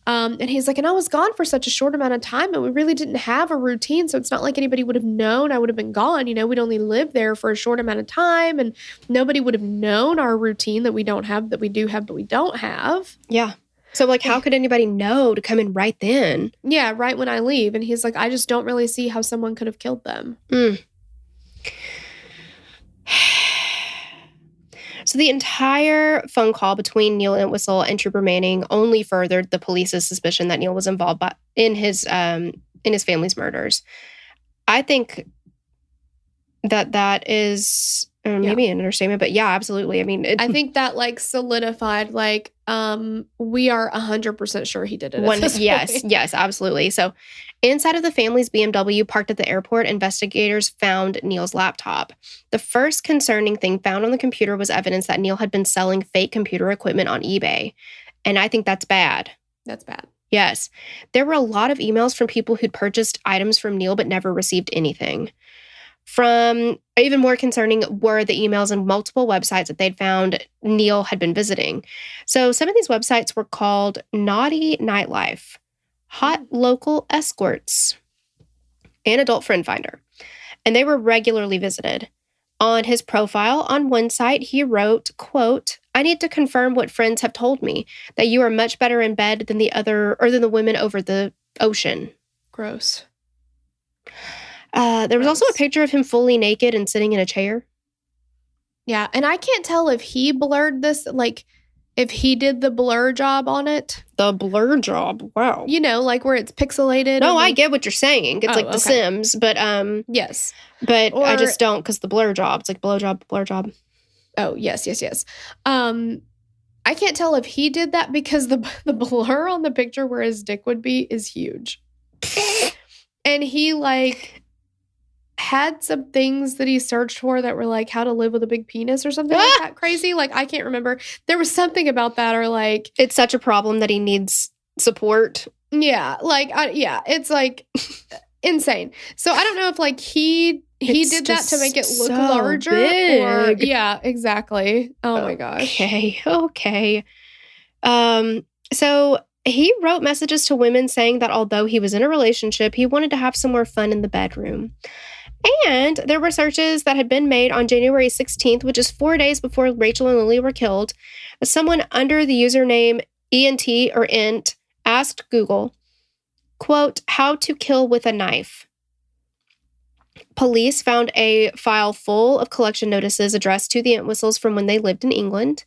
And he's like, and I was gone for such a short amount of time and we really didn't have a routine. So it's not like anybody would have known I would have been gone. We'd only lived there for a short amount of time and nobody would have known our routine that we don't have, that we do have, but we don't have. Yeah. So, like, how could anybody know to come in right then? Yeah, right when I leave. And he's like, I just don't really see how someone could have killed them. So the entire phone call between Neil Entwistle and Trooper Manning only furthered the police's suspicion that Neil was involved in his family's murders. I think that is maybe an understatement, but yeah, absolutely. I mean, I think that like solidified, like, we are 100% sure he did it. Yes, absolutely. So inside of the family's BMW parked at the airport, investigators found Neil's laptop. The first concerning thing found on the computer was evidence that Neil had been selling fake computer equipment on eBay. And I think that's bad. That's bad. Yes. There were a lot of emails from people who'd purchased items from Neil but never received anything. From even more concerning were the emails and multiple websites that they'd found Neil had been visiting. So some of these websites were called Naughty Nightlife, Hot Local Escorts, and Adult Friend Finder. And they were regularly visited. On his profile on one site, he wrote, quote, "I need to confirm what friends have told me, that you are much better in bed than the women over the ocean." Gross. There was also a picture of him fully naked and sitting in a chair. Yeah, and I can't tell if he blurred this, like, if he did the blur job on it. The blur job, wow. You know, like where it's pixelated. No, I get what you're saying. It's like The Sims, but yes. But I just don't, because the blur job, it's like blur job. Oh, yes. I can't tell if he did that because the blur on the picture where his dick would be is huge. And he like had some things that he searched for that were like how to live with a big penis or something like that crazy. Like, I can't remember. There was something about that, or like, it's such a problem that he needs support. Yeah. Like, it's like insane. So I don't know if like he did that to make it look so larger big. or yeah, exactly. Oh my gosh. Okay. So he wrote messages to women saying that although he was in a relationship, he wanted to have some more fun in the bedroom. And there were searches that had been made on January 16th, which is 4 days before Rachel and Lily were killed. Someone under the username ENT or INT asked Google, quote, "How to kill with a knife." Police found a file full of collection notices addressed to the Entwistles from when they lived in England.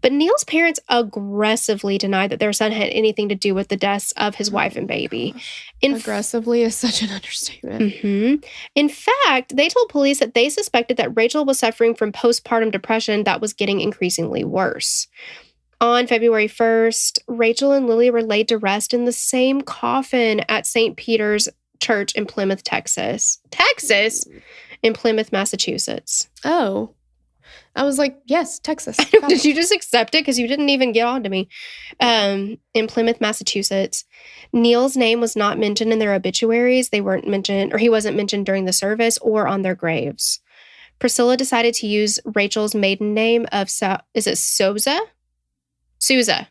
But Neil's parents aggressively denied that their son had anything to do with the deaths of his wife and baby. Aggressively is such an understatement. Mm-hmm. In fact, they told police that they suspected that Rachel was suffering from postpartum depression that was getting increasingly worse. On February 1st, Rachel and Lily were laid to rest in the same coffin at St. Peter's Church in Plymouth, Texas. In Plymouth, Massachusetts. Oh. I was like, yes, Texas. Did you just accept it? Because you didn't even get on to me. In Plymouth, Massachusetts. Neil's name was not mentioned in their obituaries. They weren't mentioned, or he wasn't mentioned during the service or on their graves. Priscilla decided to use Rachel's maiden name of, is it Souza? Souza.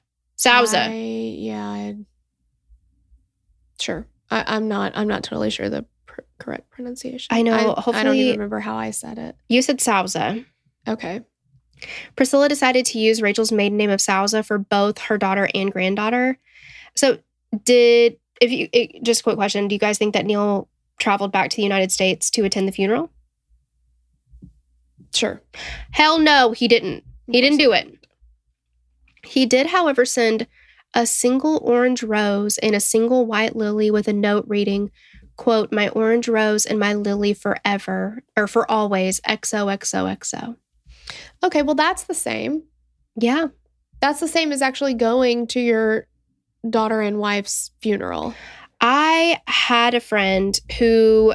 Sure. I'm not totally sure the correct pronunciation. I know. Hopefully, I don't even remember how I said it. You said Souza. Okay. Priscilla decided to use Rachel's maiden name of Souza for both her daughter and granddaughter. So just a quick question. Do you guys think that Neil traveled back to the United States to attend the funeral? Sure. Hell no, he didn't. He didn't do it. He did, however, send a single orange rose and a single white lily with a note reading, quote, "My orange rose and my lily forever, or for always, XOXOXO. Okay, well, that's the same. Yeah. That's the same as actually going to your daughter and wife's funeral. I had a friend who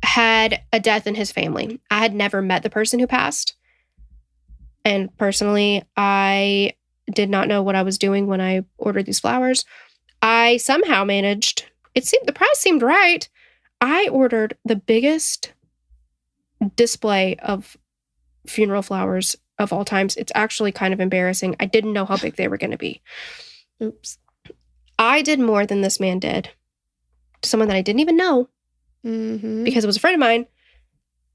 had a death in his family. I had never met the person who passed. And personally, I did not know what I was doing when I ordered these flowers. I somehow managed, the price seemed right. I ordered the biggest display of funeral flowers of all times. It's actually kind of embarrassing. I didn't know how big they were going to be. Oops. I did more than this man did to someone that I didn't even know, because it was a friend of mine,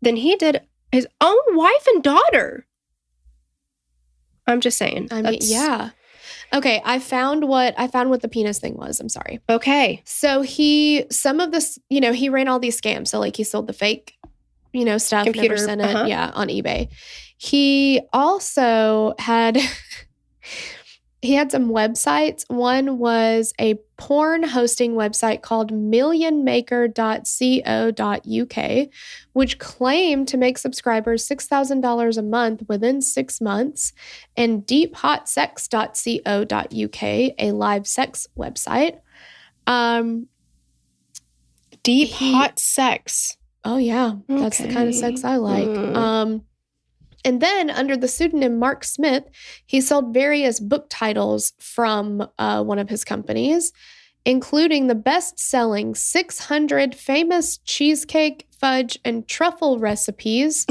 than he did his own wife and daughter. I'm just saying. I mean, yeah. Okay, I found what the penis thing was. I'm sorry. Okay. So he ran all these scams. So like he sold the fake, stuff, computer, never sent it, on eBay. He also had He had some websites. One was a porn hosting website called millionmaker.co.uk, which claimed to make subscribers $6,000 a month within 6 months, and deephotsex.co.uk, a live sex website. Hot sex. Oh, yeah. That's the kind of sex I like. And then, under the pseudonym Mark Smith, he sold various book titles from one of his companies, including the best-selling 600 famous cheesecake, fudge, and truffle recipes,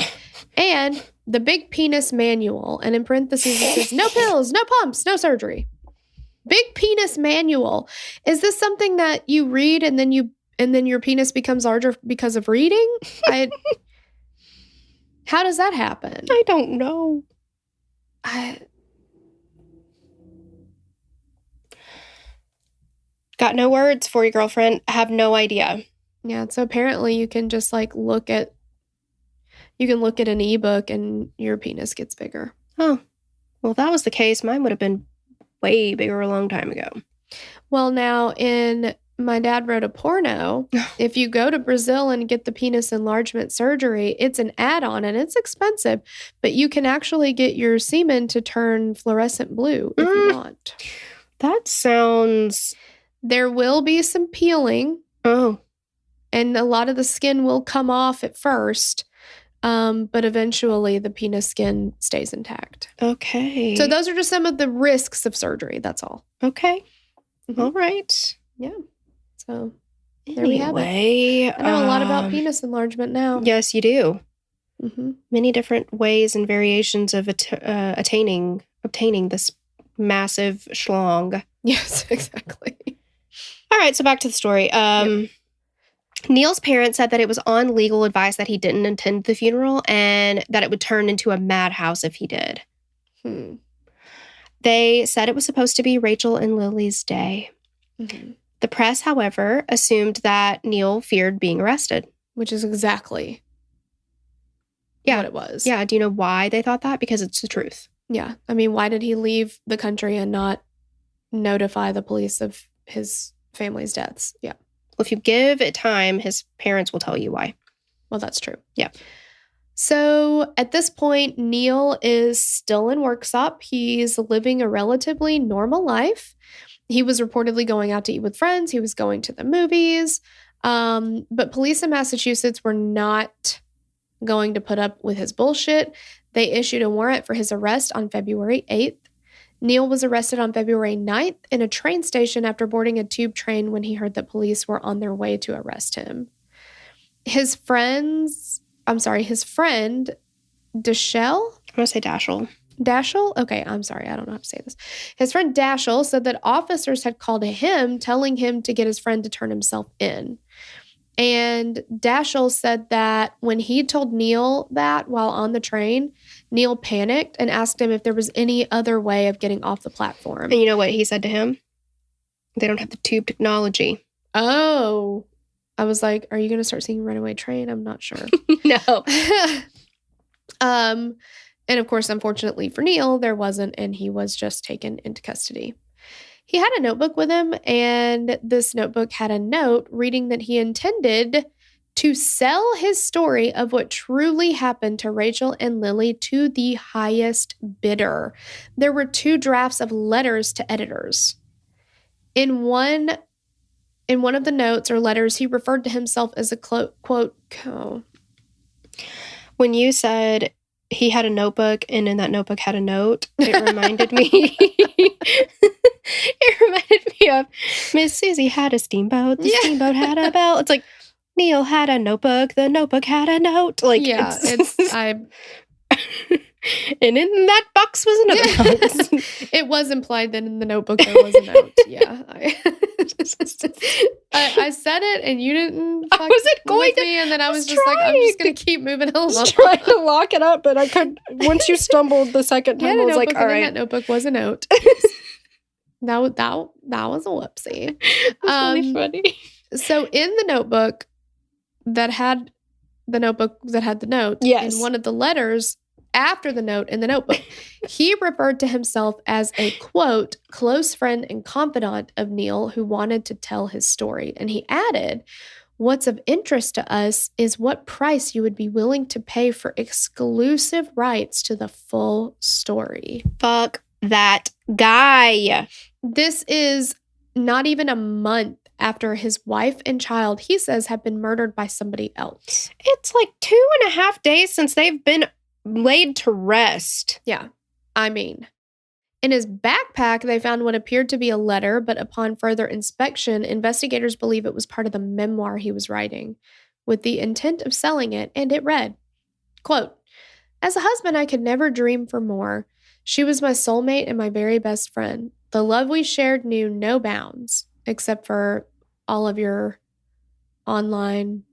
and the Big Penis Manual. And in parentheses, it says, no pills, no pumps, no surgery. Big Penis Manual. Is this something that you read and then your penis becomes larger because of reading? How does that happen? I don't know. Got no words for you, girlfriend. I have no idea. Yeah, so apparently you can just look at an ebook and your penis gets bigger. Oh, well, if that was the case, mine would have been way bigger a long time ago. Well, now My Dad Wrote a Porno, if you go to Brazil and get the penis enlargement surgery, it's an add-on and it's expensive, but you can actually get your semen to turn fluorescent blue if you want. That sounds... There will be some peeling. Oh. And a lot of the skin will come off at first, but eventually the penis skin stays intact. Okay. So those are just some of the risks of surgery, that's all. Okay. Mm-hmm. All right. Yeah. So there we have it. I know a lot about penis enlargement now. Yes, you do. Mm-hmm. Many different ways and variations of obtaining this massive schlong. Yes, exactly. All right, so back to the story. Neil's parents said that it was on legal advice that he didn't attend the funeral and that it would turn into a madhouse if he did. They said it was supposed to be Rachel and Lily's day. Mm-hmm. The press, however, assumed that Neil feared being arrested. Which is exactly what it was. Yeah. Do you know why they thought that? Because it's the truth. Yeah. I mean, why did he leave the country and not notify the police of his family's deaths? Yeah. Well, if you give it time, his parents will tell you why. Well, that's true. Yeah. So at this point, Neil is still in workshop. He's living a relatively normal life. He was reportedly going out to eat with friends. He was going to the movies. But police in Massachusetts were not going to put up with his bullshit. They issued a warrant for his arrest on February 8th. Neil was arrested on February 9th in a train station after boarding a tube train when he heard that police were on their way to arrest him. His friend, Dashell? I'm going to say Dashell. Dashell? Okay, I'm sorry. I don't know how to say this. His friend Dashell said that officers had called him, telling him to get his friend to turn himself in. And Dashell said that when he told Neil that while on the train, Neil panicked and asked him if there was any other way of getting off the platform. And you know what he said to him? They don't have the tube technology. Oh. I was like, are you going to start singing Runaway Train? I'm not sure. No. And of course, unfortunately for Neil, there wasn't, and he was just taken into custody. He had a notebook with him, and this notebook had a note reading that he intended to sell his story of what truly happened to Rachel and Lily to the highest bidder. There were 2 drafts of letters to editors. In one of the notes or letters, he referred to himself as a quote. When you said he had a notebook and in that notebook had a note, it reminded me. It reminded me of Miss Susie had a steamboat. The steamboat had a bell. It's like Neil had a notebook. The notebook had a note. Like and in that box was another box. It was implied that in the notebook there was a note. Yeah. I said it and you didn't fuck with me, and then I was just like, I'm just going to keep moving along. I was trying to lock it up, but I couldn't. Once you stumbled the second time, I was like, all right. That notebook was a note. That was a whoopsie. That's really funny. So in the notebook that had the note, yes. in one of the letters, after the note in the notebook. He referred to himself as a, quote, close friend and confidant of Neil who wanted to tell his story. And he added, what's of interest to us is what price you would be willing to pay for exclusive rights to the full story. Fuck that guy. This is not even a month after his wife and child, he says, have been murdered by somebody else. It's like 2.5 days since they've been laid to rest. Yeah, I mean, in his backpack, they found what appeared to be a letter, but upon further inspection, investigators believe it was part of the memoir he was writing, with the intent of selling it, and it read, quote, as a husband, I could never dream for more. She was my soulmate and my very best friend. The love we shared knew no bounds, except for all of your online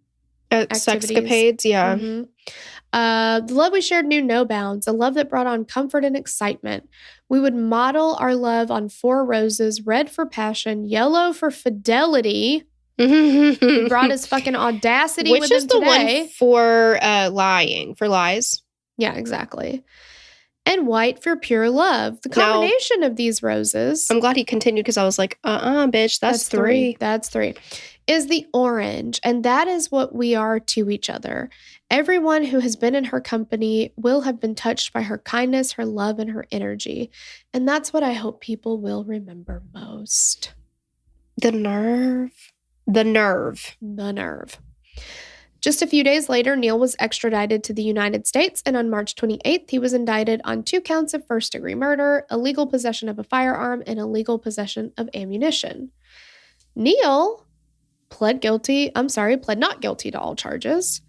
sexcapades, yeah. Mm-hmm. The love we shared knew no bounds, a love that brought on comfort and excitement. We would model our love on 4 roses, red for passion, yellow for fidelity. He brought his fucking audacity Which with is him the today. one for lying, for lies. Yeah, exactly. And white for pure love. The combination of these roses. I'm glad he continued because I was like, bitch, that's 3. That's 3. Is the orange, and that is what we are to each other. Everyone who has been in her company will have been touched by her kindness, her love, and her energy. And that's what I hope people will remember most. The nerve. The nerve. The nerve. Just a few days later, Neil was extradited to the United States, and on March 28th, he was indicted on 2 counts of first-degree murder, illegal possession of a firearm, and illegal possession of ammunition. Neil pled not guilty to all charges.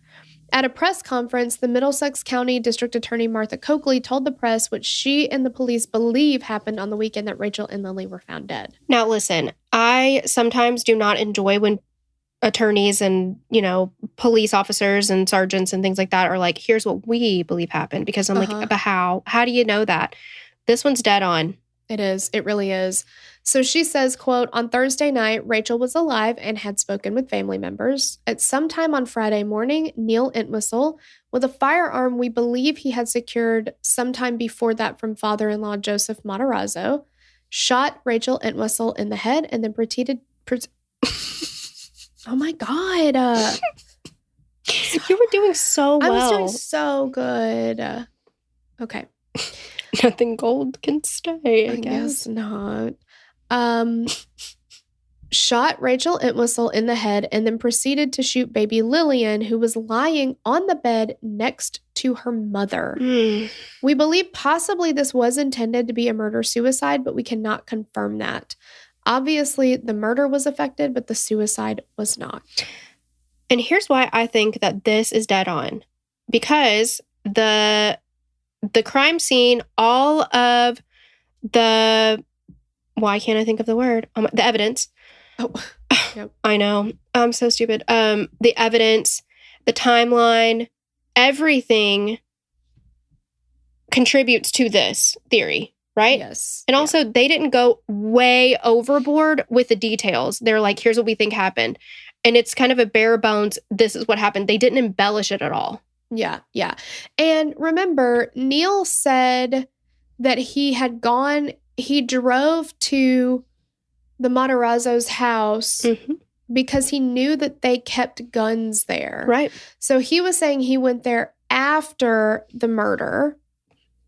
At a press conference, the Middlesex County District Attorney Martha Coakley told the press what she and the police believe happened on the weekend that Rachel and Lily were found dead. Now, listen, I sometimes do not enjoy when attorneys and, police officers and sergeants and things like that are like, here's what we believe happened. Because I'm like, but how? How do you know that? This one's dead on. It is. It really is. So she says, quote, on Thursday night, Rachel was alive and had spoken with family members. At some time on Friday morning, Neil Entwistle, with a firearm we believe he had secured sometime before that from father-in-law Joseph Materazzo, shot Rachel Entwistle in the head and then proceeded... Oh my God. You were doing so well. I was doing so good. Okay. Nothing gold can stay, I guess. Not. Shot Rachel Entwistle in the head and then proceeded to shoot baby Lillian, who was lying on the bed next to her mother. We believe possibly this was intended to be a murder-suicide, but we cannot confirm that. Obviously, the murder was affected, but the suicide was not. And here's why I think that this is dead on. Because the crime scene, all of the... Why can't I think of the word? The evidence. Oh, yep. I know. I'm so stupid. The evidence, the timeline, everything contributes to this theory, right? Yes. And also, they didn't go way overboard with the details. They're like, here's what we think happened. And it's kind of a bare bones, this is what happened. They didn't embellish it at all. Yeah. And remember, Neil said that he drove to the Materazzo's house because he knew that they kept guns there. Right. So he was saying he went there after the murder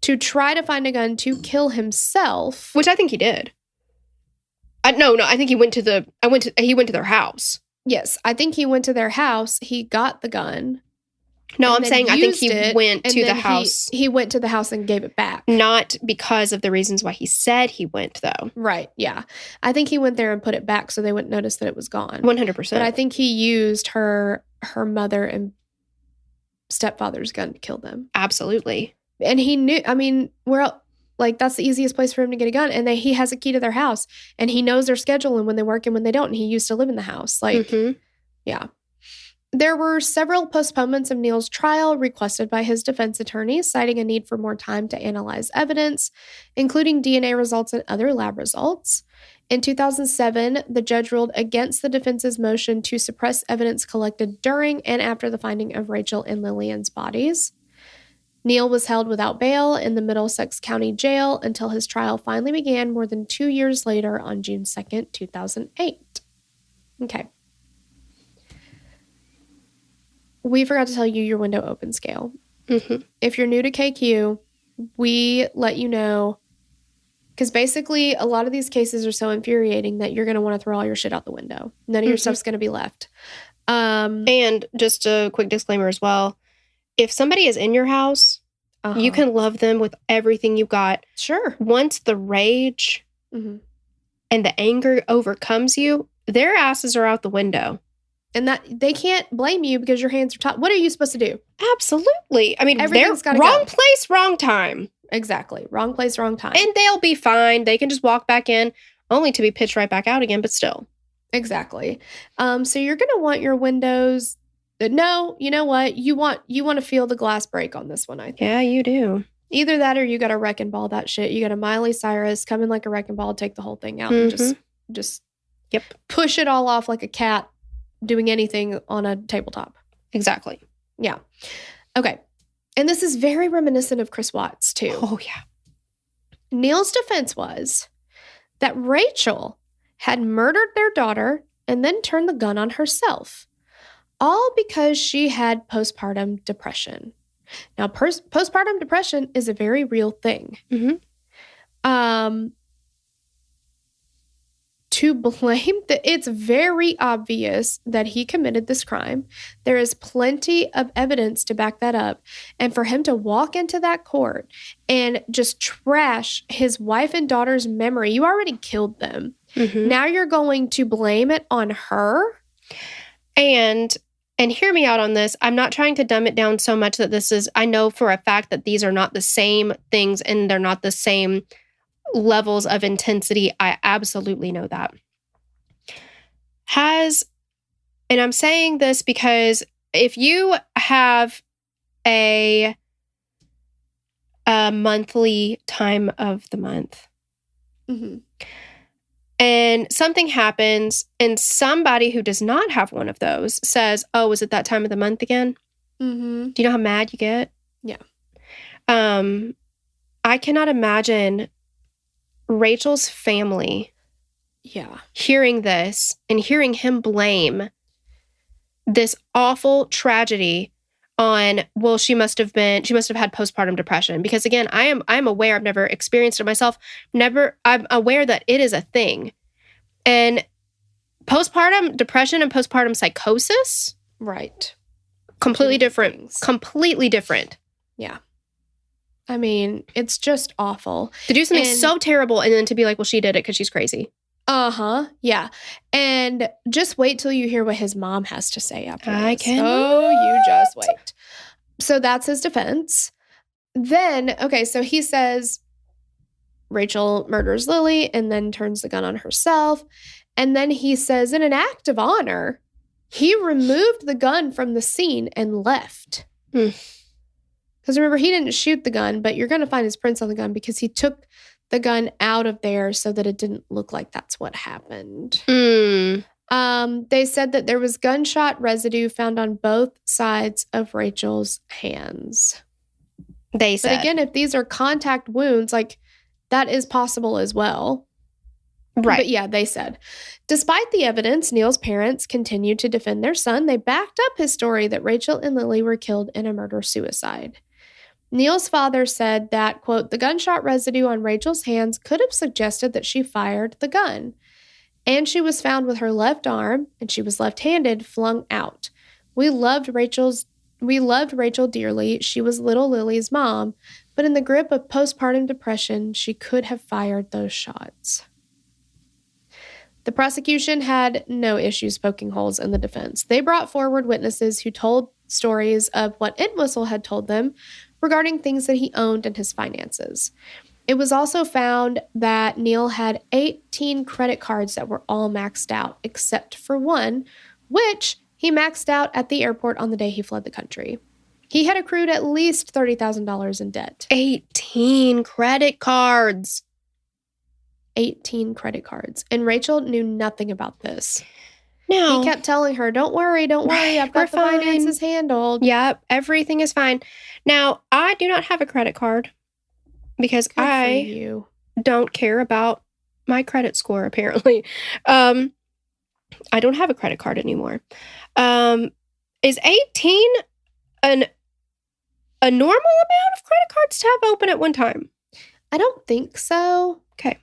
to try to find a gun to kill himself. Which I think he did. No, I think he went to their house. Yes, I think he went to their house. He got the gun. No, I'm saying I think he went to the house. He went to the house and gave it back. Not because of the reasons why he said he went, though. Right, yeah. I think he went there and put it back so they wouldn't notice that it was gone. 100%. But I think he used her mother and stepfather's gun to kill them. Absolutely. And he knew, that's the easiest place for him to get a gun. And he has a key to their house. And he knows their schedule and when they work and when they don't. And he used to live in the house. Yeah. There were several postponements of Neil's trial requested by his defense attorney, citing a need for more time to analyze evidence, including DNA results and other lab results. In 2007, the judge ruled against the defense's motion to suppress evidence collected during and after the finding of Rachel and Lillian's bodies. Neil was held without bail in the Middlesex County Jail until his trial finally began more than 2 years later on June 2nd, 2008. Okay. We forgot to tell you your window open scale. Mm-hmm. If you're new to KQ, we let you know, because basically a lot of these cases are so infuriating that you're going to want to throw all your shit out the window. None of your stuff's going to be left. And just a quick disclaimer as well. If somebody is in your house, you can love them with everything you've got. Sure. Once the rage and the anger overcomes you, their asses are out the window. And that they can't blame you because your hands are tied. What are you supposed to do? Absolutely. I mean, Everything's they're gotta wrong go. place, wrong time. Exactly. Wrong place, wrong time. And they'll be fine. They can just walk back in, only to be pitched right back out again, but still. Exactly. So you're going to want your windows. No, you know what? You want to feel the glass break on this one, I think. Yeah, you do. Either that or you got to wrecking ball that shit. You got to Miley Cyrus come in like a wrecking ball, take the whole thing out and just push it all off like a cat doing anything on a tabletop. Exactly. Yeah. Okay. And this is very reminiscent of Chris Watts, too. Oh, yeah. Neil's defense was that Rachel had murdered their daughter and then turned the gun on herself, all because she had postpartum depression. Now, postpartum depression is a very real thing. To blame, it's very obvious that he committed this crime. There is plenty of evidence to back that up. And for him to walk into that court and just trash his wife and daughter's memory, you already killed them. Now you're going to blame it on her? And hear me out on this. I'm not trying to dumb it down so much that this is, I know for a fact that these are not the same things and they're not the same levels of intensity. I absolutely know that. And I'm saying this because if you have a monthly time of the month and something happens and somebody who does not have one of those says, oh, is it that time of the month again? Do you know how mad you get? Yeah. I cannot imagine Rachel's family hearing this and hearing him blame this awful tragedy on, well, she must have had postpartum depression. Because again, I'm aware, I've never experienced it myself. I'm aware that it is a thing. And postpartum depression and postpartum psychosis, right. Completely different. Things. Completely different. Yeah. I mean, it's just awful. To do something so terrible and then to be like, well, she did it because she's crazy. Yeah. And just wait till you hear what his mom has to say after this. I can. Oh, you just wait. So that's his defense. Then, okay, so he says Rachel murders Lily and then turns the gun on herself. And then he says, in an act of honor, he removed the gun from the scene and left. Because remember, he didn't shoot the gun, but you're going to find his prints on the gun because he took the gun out of there so that it didn't look like that's what happened. They said that there was gunshot residue found on both sides of Rachel's hands. They said. But again, if these are contact wounds, like that is possible as well. Right. But yeah, they said. Despite the evidence, Neil's parents continued to defend their son. They backed up his story that Rachel and Lily were killed in a murder-suicide. Neil's father said that, quote, the gunshot residue on Rachel's hands could have suggested that she fired the gun. And she was found with her left arm, and she was left-handed, flung out. We loved Rachel dearly. She was little Lily's mom, but in the grip of postpartum depression, she could have fired those shots. The prosecution had no issues poking holes in the defense. They brought forward witnesses who told stories of what Entwistle had told them regarding things that he owned and his finances. It was also found that Neil had 18 credit cards that were all maxed out, except for one, which he maxed out at the airport on the day he fled the country. He had accrued at least $30,000 in debt. 18 credit cards. 18 credit cards. And Rachel knew nothing about this. Now, He kept telling her, don't worry, I've got the fine. finances handled. Yep, everything is fine. Now, I do not have a credit card because Good for I you. don't care about my credit score, apparently. I don't have a credit card anymore. Is 18 a normal amount of credit cards to have open at one time? I don't think so. Okay.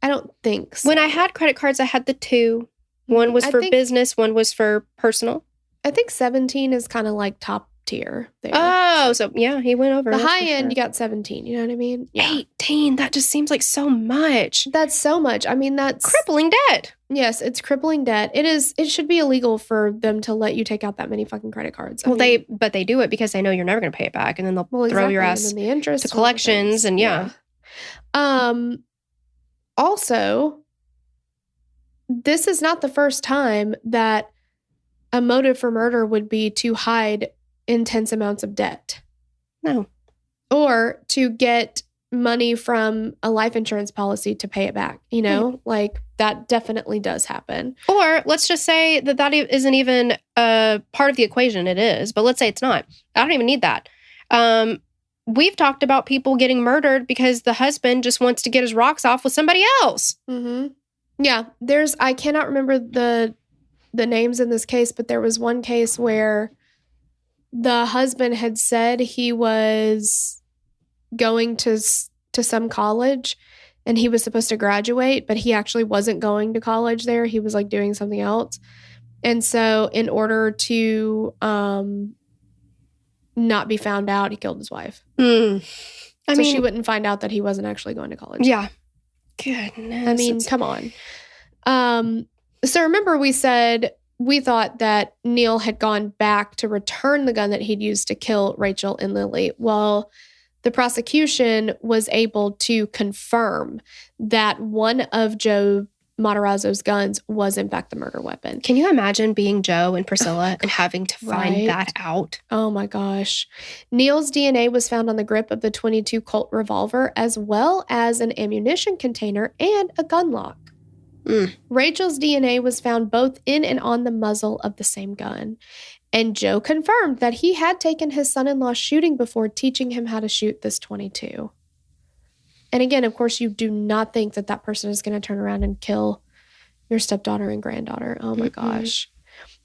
I don't think so. When I had credit cards, I had the two. One was for business, one was for personal. I think 17 is kind of like top tier there. Oh, so yeah, he went over. The high end, you got 17. You know what I mean? Yeah. 18. That just seems like so much. That's so much. I mean, that's crippling debt. Yes, it's crippling debt. It should be illegal for them to let you take out that many fucking credit cards. Well, they do it because they know you're never going to pay it back, and then they'll throw your ass and the interest to collections, and yeah. Also, this is not the first time that a motive for murder would be to hide intense amounts of debt. No. Or to get money from a life insurance policy to pay it back. You know, like that definitely does happen. Or let's just say that isn't even a part of the equation. It is, but let's say it's not. I don't even need that. We've talked about people getting murdered because the husband just wants to get his rocks off with somebody else. Mm-hmm. Yeah, I cannot remember the names in this case, but there was one case where the husband had said he was going to some college and he was supposed to graduate, but he actually wasn't going to college there. He was like doing something else. And so in order to not be found out, he killed his wife. I mean, she wouldn't find out that he wasn't actually going to college. Yeah. Goodness. I mean, come on. So remember we said we thought that Neil had gone back to return the gun that he'd used to kill Rachel and Lily. Well, the prosecution was able to confirm that one of Joe Materazzo's guns was in fact the murder weapon. Can you imagine being Joe and Priscilla and having to find that out? Oh my gosh. Neil's DNA was found on the grip of the .22 Colt revolver, as well as an ammunition container and a gun lock. Rachel's DNA was found both in and on the muzzle of the same gun. And Joe confirmed that he had taken his son-in-law shooting before, teaching him how to shoot this .22. And again, of course, you do not think that that person is going to turn around and kill your stepdaughter and granddaughter. Oh my gosh.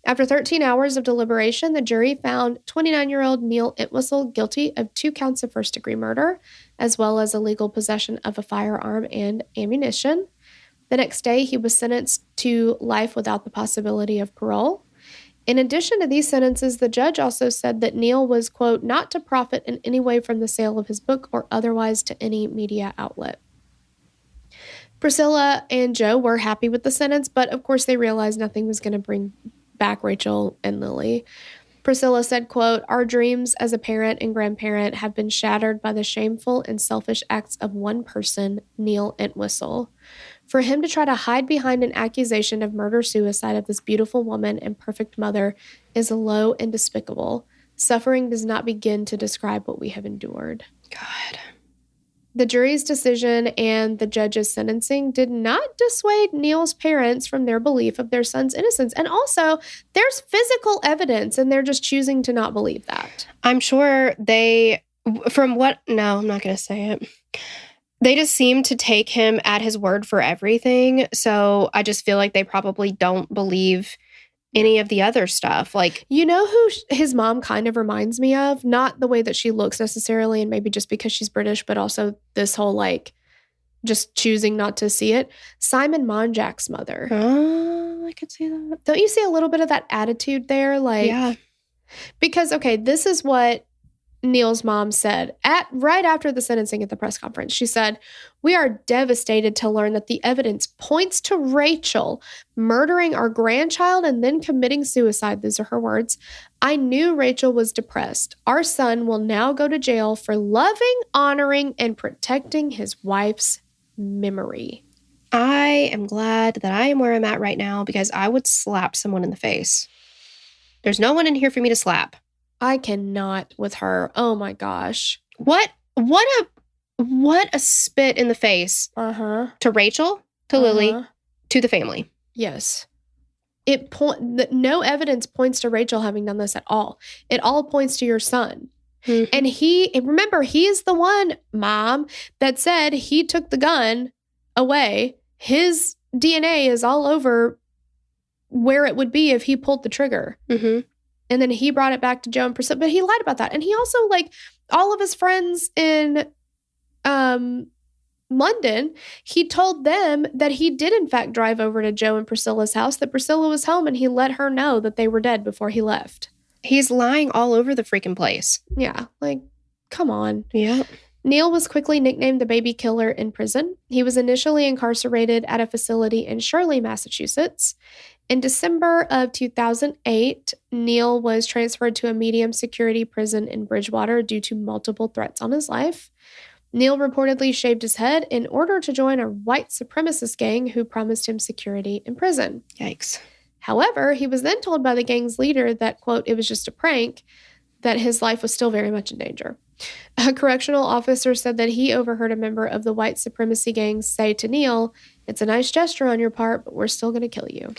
After 13 hours of deliberation, the jury found 29-year-old Neil Entwistle guilty of 2 counts of first-degree murder, as well as illegal possession of a firearm and ammunition. The next day, he was sentenced to life without the possibility of parole. In addition to these sentences, the judge also said that Neil was, quote, not to profit in any way from the sale of his book or otherwise to any media outlet. Priscilla and Joe were happy with the sentence, but of course they realized nothing was going to bring back Rachel and Lily. Priscilla said, quote, our dreams as a parent and grandparent have been shattered by the shameful and selfish acts of one person, Neil Entwistle. For him to try to hide behind an accusation of murder-suicide of this beautiful woman and perfect mother is low and despicable. Suffering does not begin to describe what we have endured. God. The jury's decision and the judge's sentencing did not dissuade Neil's parents from their belief of their son's innocence. And also, there's physical evidence, and they're just choosing to not believe that. I'm sure no, I'm not going to say it. They just seem to take him at his word for everything. So I just feel like they probably don't believe any of the other stuff. Like, you know who his mom kind of reminds me of? Not the way that she looks necessarily, and maybe just because she's British, but also this whole like just choosing not to see it. Simon Monjack's mother. Oh, I could see that. Don't you see a little bit of that attitude there? Like, yeah. Because, okay, this is what Neil's mom said right after the sentencing at the press conference. She said, we are devastated to learn that the evidence points to Rachel murdering our grandchild and then committing suicide. These are her words. I knew Rachel was depressed. Our son will now go to jail for loving, honoring, and protecting his wife's memory. I am glad that I am where I'm at right now because I would slap someone in the face. There's no one in here for me to slap. I cannot with her. Oh my gosh. What a spit in the face. To Rachel, to Lily, to the family. Yes. no evidence points to Rachel having done this at all. It all points to your son. Mhm. And remember, he's the one, Mom, that said he took the gun away. His DNA is all over where it would be if he pulled the trigger. Mhm. And then he brought it back to Joe and Priscilla, but he lied about that. And he also, like, all of his friends in London, he told them that he did in fact drive over to Joe and Priscilla's house, that Priscilla was home, and he let her know that they were dead before he left. He's lying all over the freaking place. Yeah, like, come on. Yeah. Neil was quickly nicknamed the baby killer in prison. He was initially incarcerated at a facility in Shirley, Massachusetts. In December of 2008, Neil was transferred to a medium security prison in Bridgewater due to multiple threats on his life. Neil reportedly shaved his head in order to join a white supremacist gang who promised him security in prison. Yikes. However, he was then told by the gang's leader that, quote, it was just a prank, that his life was still very much in danger. A correctional officer said that he overheard a member of the white supremacy gang say to Neil, it's a nice gesture on your part, but we're still going to kill you.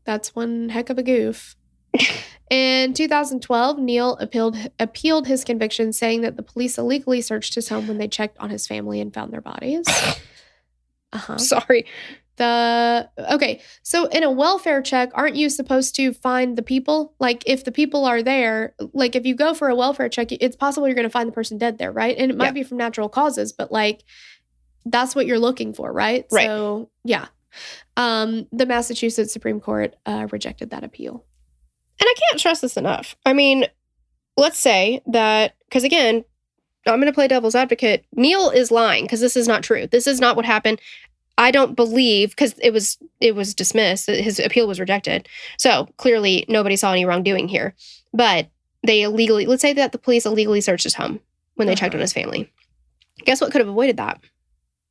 That's one heck of a goof. In 2012, Neil appealed his conviction, saying that the police illegally searched his home when they checked on his family and found their bodies. Sorry. Okay, so in a welfare check, aren't you supposed to find the people? Like, if the people are there, like, if you go for a welfare check, it's possible you're going to find the person dead there, right? And it might be from natural causes, but, like, that's what you're looking for, right? Right. So, yeah. The Massachusetts Supreme Court rejected that appeal. And I can't stress this enough. I mean, let's say that, because again, I'm going to play devil's advocate. Neil is lying because this is not true. This is not what happened. I don't believe, because it was dismissed, his appeal was rejected. So clearly nobody saw any wrongdoing here. But let's say that the police illegally searched his home when they checked on his family. Guess what could have avoided that?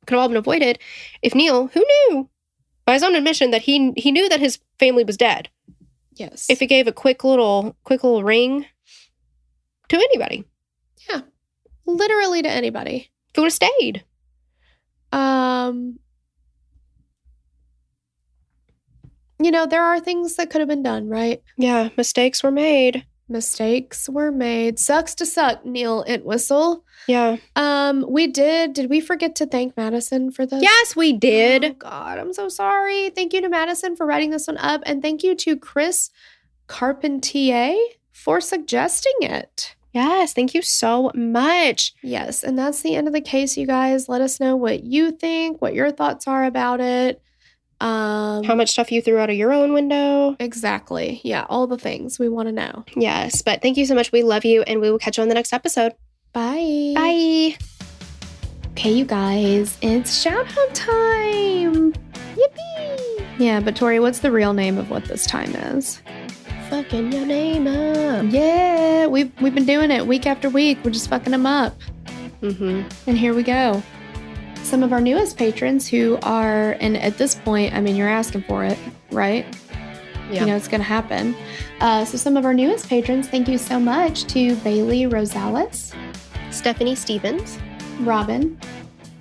Could have all been avoided if Neil, who knew, by his own admission, that he knew that his family was dead. Yes. If he gave a quick little ring to anybody. Yeah. Literally to anybody. If it would have stayed. You know, there are things that could have been done, right? Yeah, mistakes were made. Mistakes were made. Sucks to suck, Neil Entwistle. Yeah. Did we forget to thank Madison for this? Yes, we did. Oh, God, I'm so sorry. Thank you to Madison for writing this one up. And thank you to Chris Carpentier for suggesting it. Yes, thank you so much. Yes, and that's the end of the case, you guys. Let us know what you think, what your thoughts are about it. How much stuff you threw out of your own window. Exactly. Yeah, all the things we want to know. Yes, but thank you so much. We love you, and we will catch you on the next episode. Bye. Bye. Okay, you guys, it's shout-out time. Yippee. Yeah, but Tori, what's the real name of what this time is? Fucking your name up. Yeah, we've been doing it week after week. We're just fucking them up. Mm-hmm. And here we go. Some of our newest patrons who are, and at this point, I mean, you're asking for it, right? Yeah. You know, it's going to happen. So some of our newest patrons, thank you so much to Bailey Rosales, Stephanie Stevens, Robin,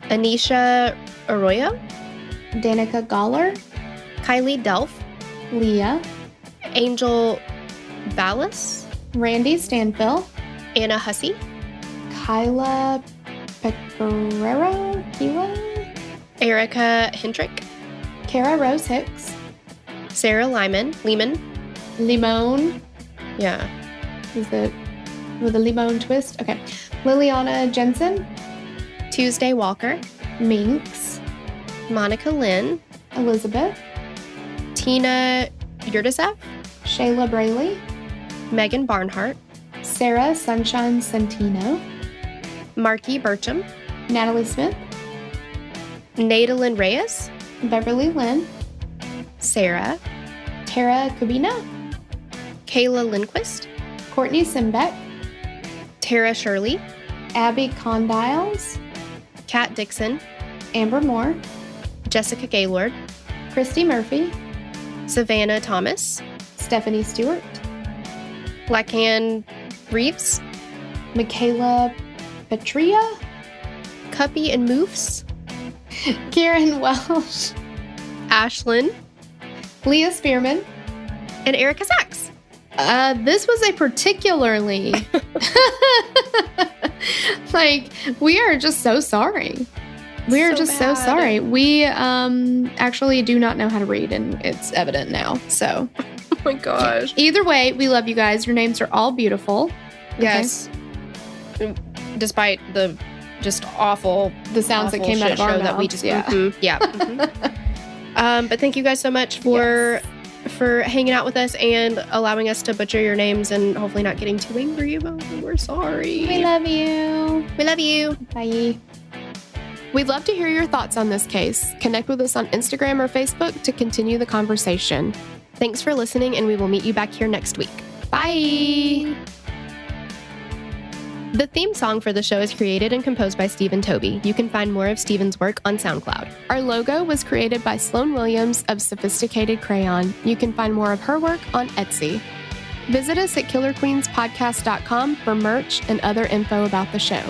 Anisha Arroyo, Danica Galler, Kylie Delph, Leah, Angel Ballas, Randy Stanfill, Anna Hussey, Kyla Pecoraro, Kila, Erica Hendrick, Kara Rose Hicks, Sarah Lehman, Limon, yeah, is it with a limon twist? Okay. Liliana Jensen, Tuesday Walker, Minx, Monica Lynn, Elizabeth, Tina Yurdasev, Shayla Brayley, Megan Barnhart, Sarah Sunshine Santino, Marky Burcham, Natalie Smith, Nadalyn Reyes, Beverly Lynn, Sarah, Tara Kubina, Kayla Lindquist, Courtney Simbeck, Tara Shirley, Abby Condiles, Kat Dixon, Amber Moore, Jessica Gaylord, Christy Murphy, Savannah Thomas, Stephanie Stewart, Blackhand Reeves, Michaela Petria, Cuppy and Moofs, Kieran Welsh, Ashlyn, Leah Spearman. and Erica Sachs. This was a particularly we are just so sorry. We are just so sorry. We actually do not know how to read, and it's evident now. So, Oh my gosh. either way, we love you guys. Your names are all beautiful. Yes. Despite the just awful, The sounds that awful came out shit of our show mouths. that we just yeah. yeah. Mhm. But thank you guys so much for hanging out with us and allowing us to butcher your names and hopefully not getting too angry about them. We're sorry. We love you. We love you. Bye. We'd love to hear your thoughts on this case. Connect with us on Instagram or Facebook to continue the conversation. Thanks for listening, and we will meet you back here next week. Bye. The theme song for the show is created and composed by Stephen Toby. You can find more of Stephen's work on SoundCloud. Our logo was created by Sloan Williams of Sophisticated Crayon. You can find more of her work on Etsy. Visit us at killerqueenspodcast.com for merch and other info about the show.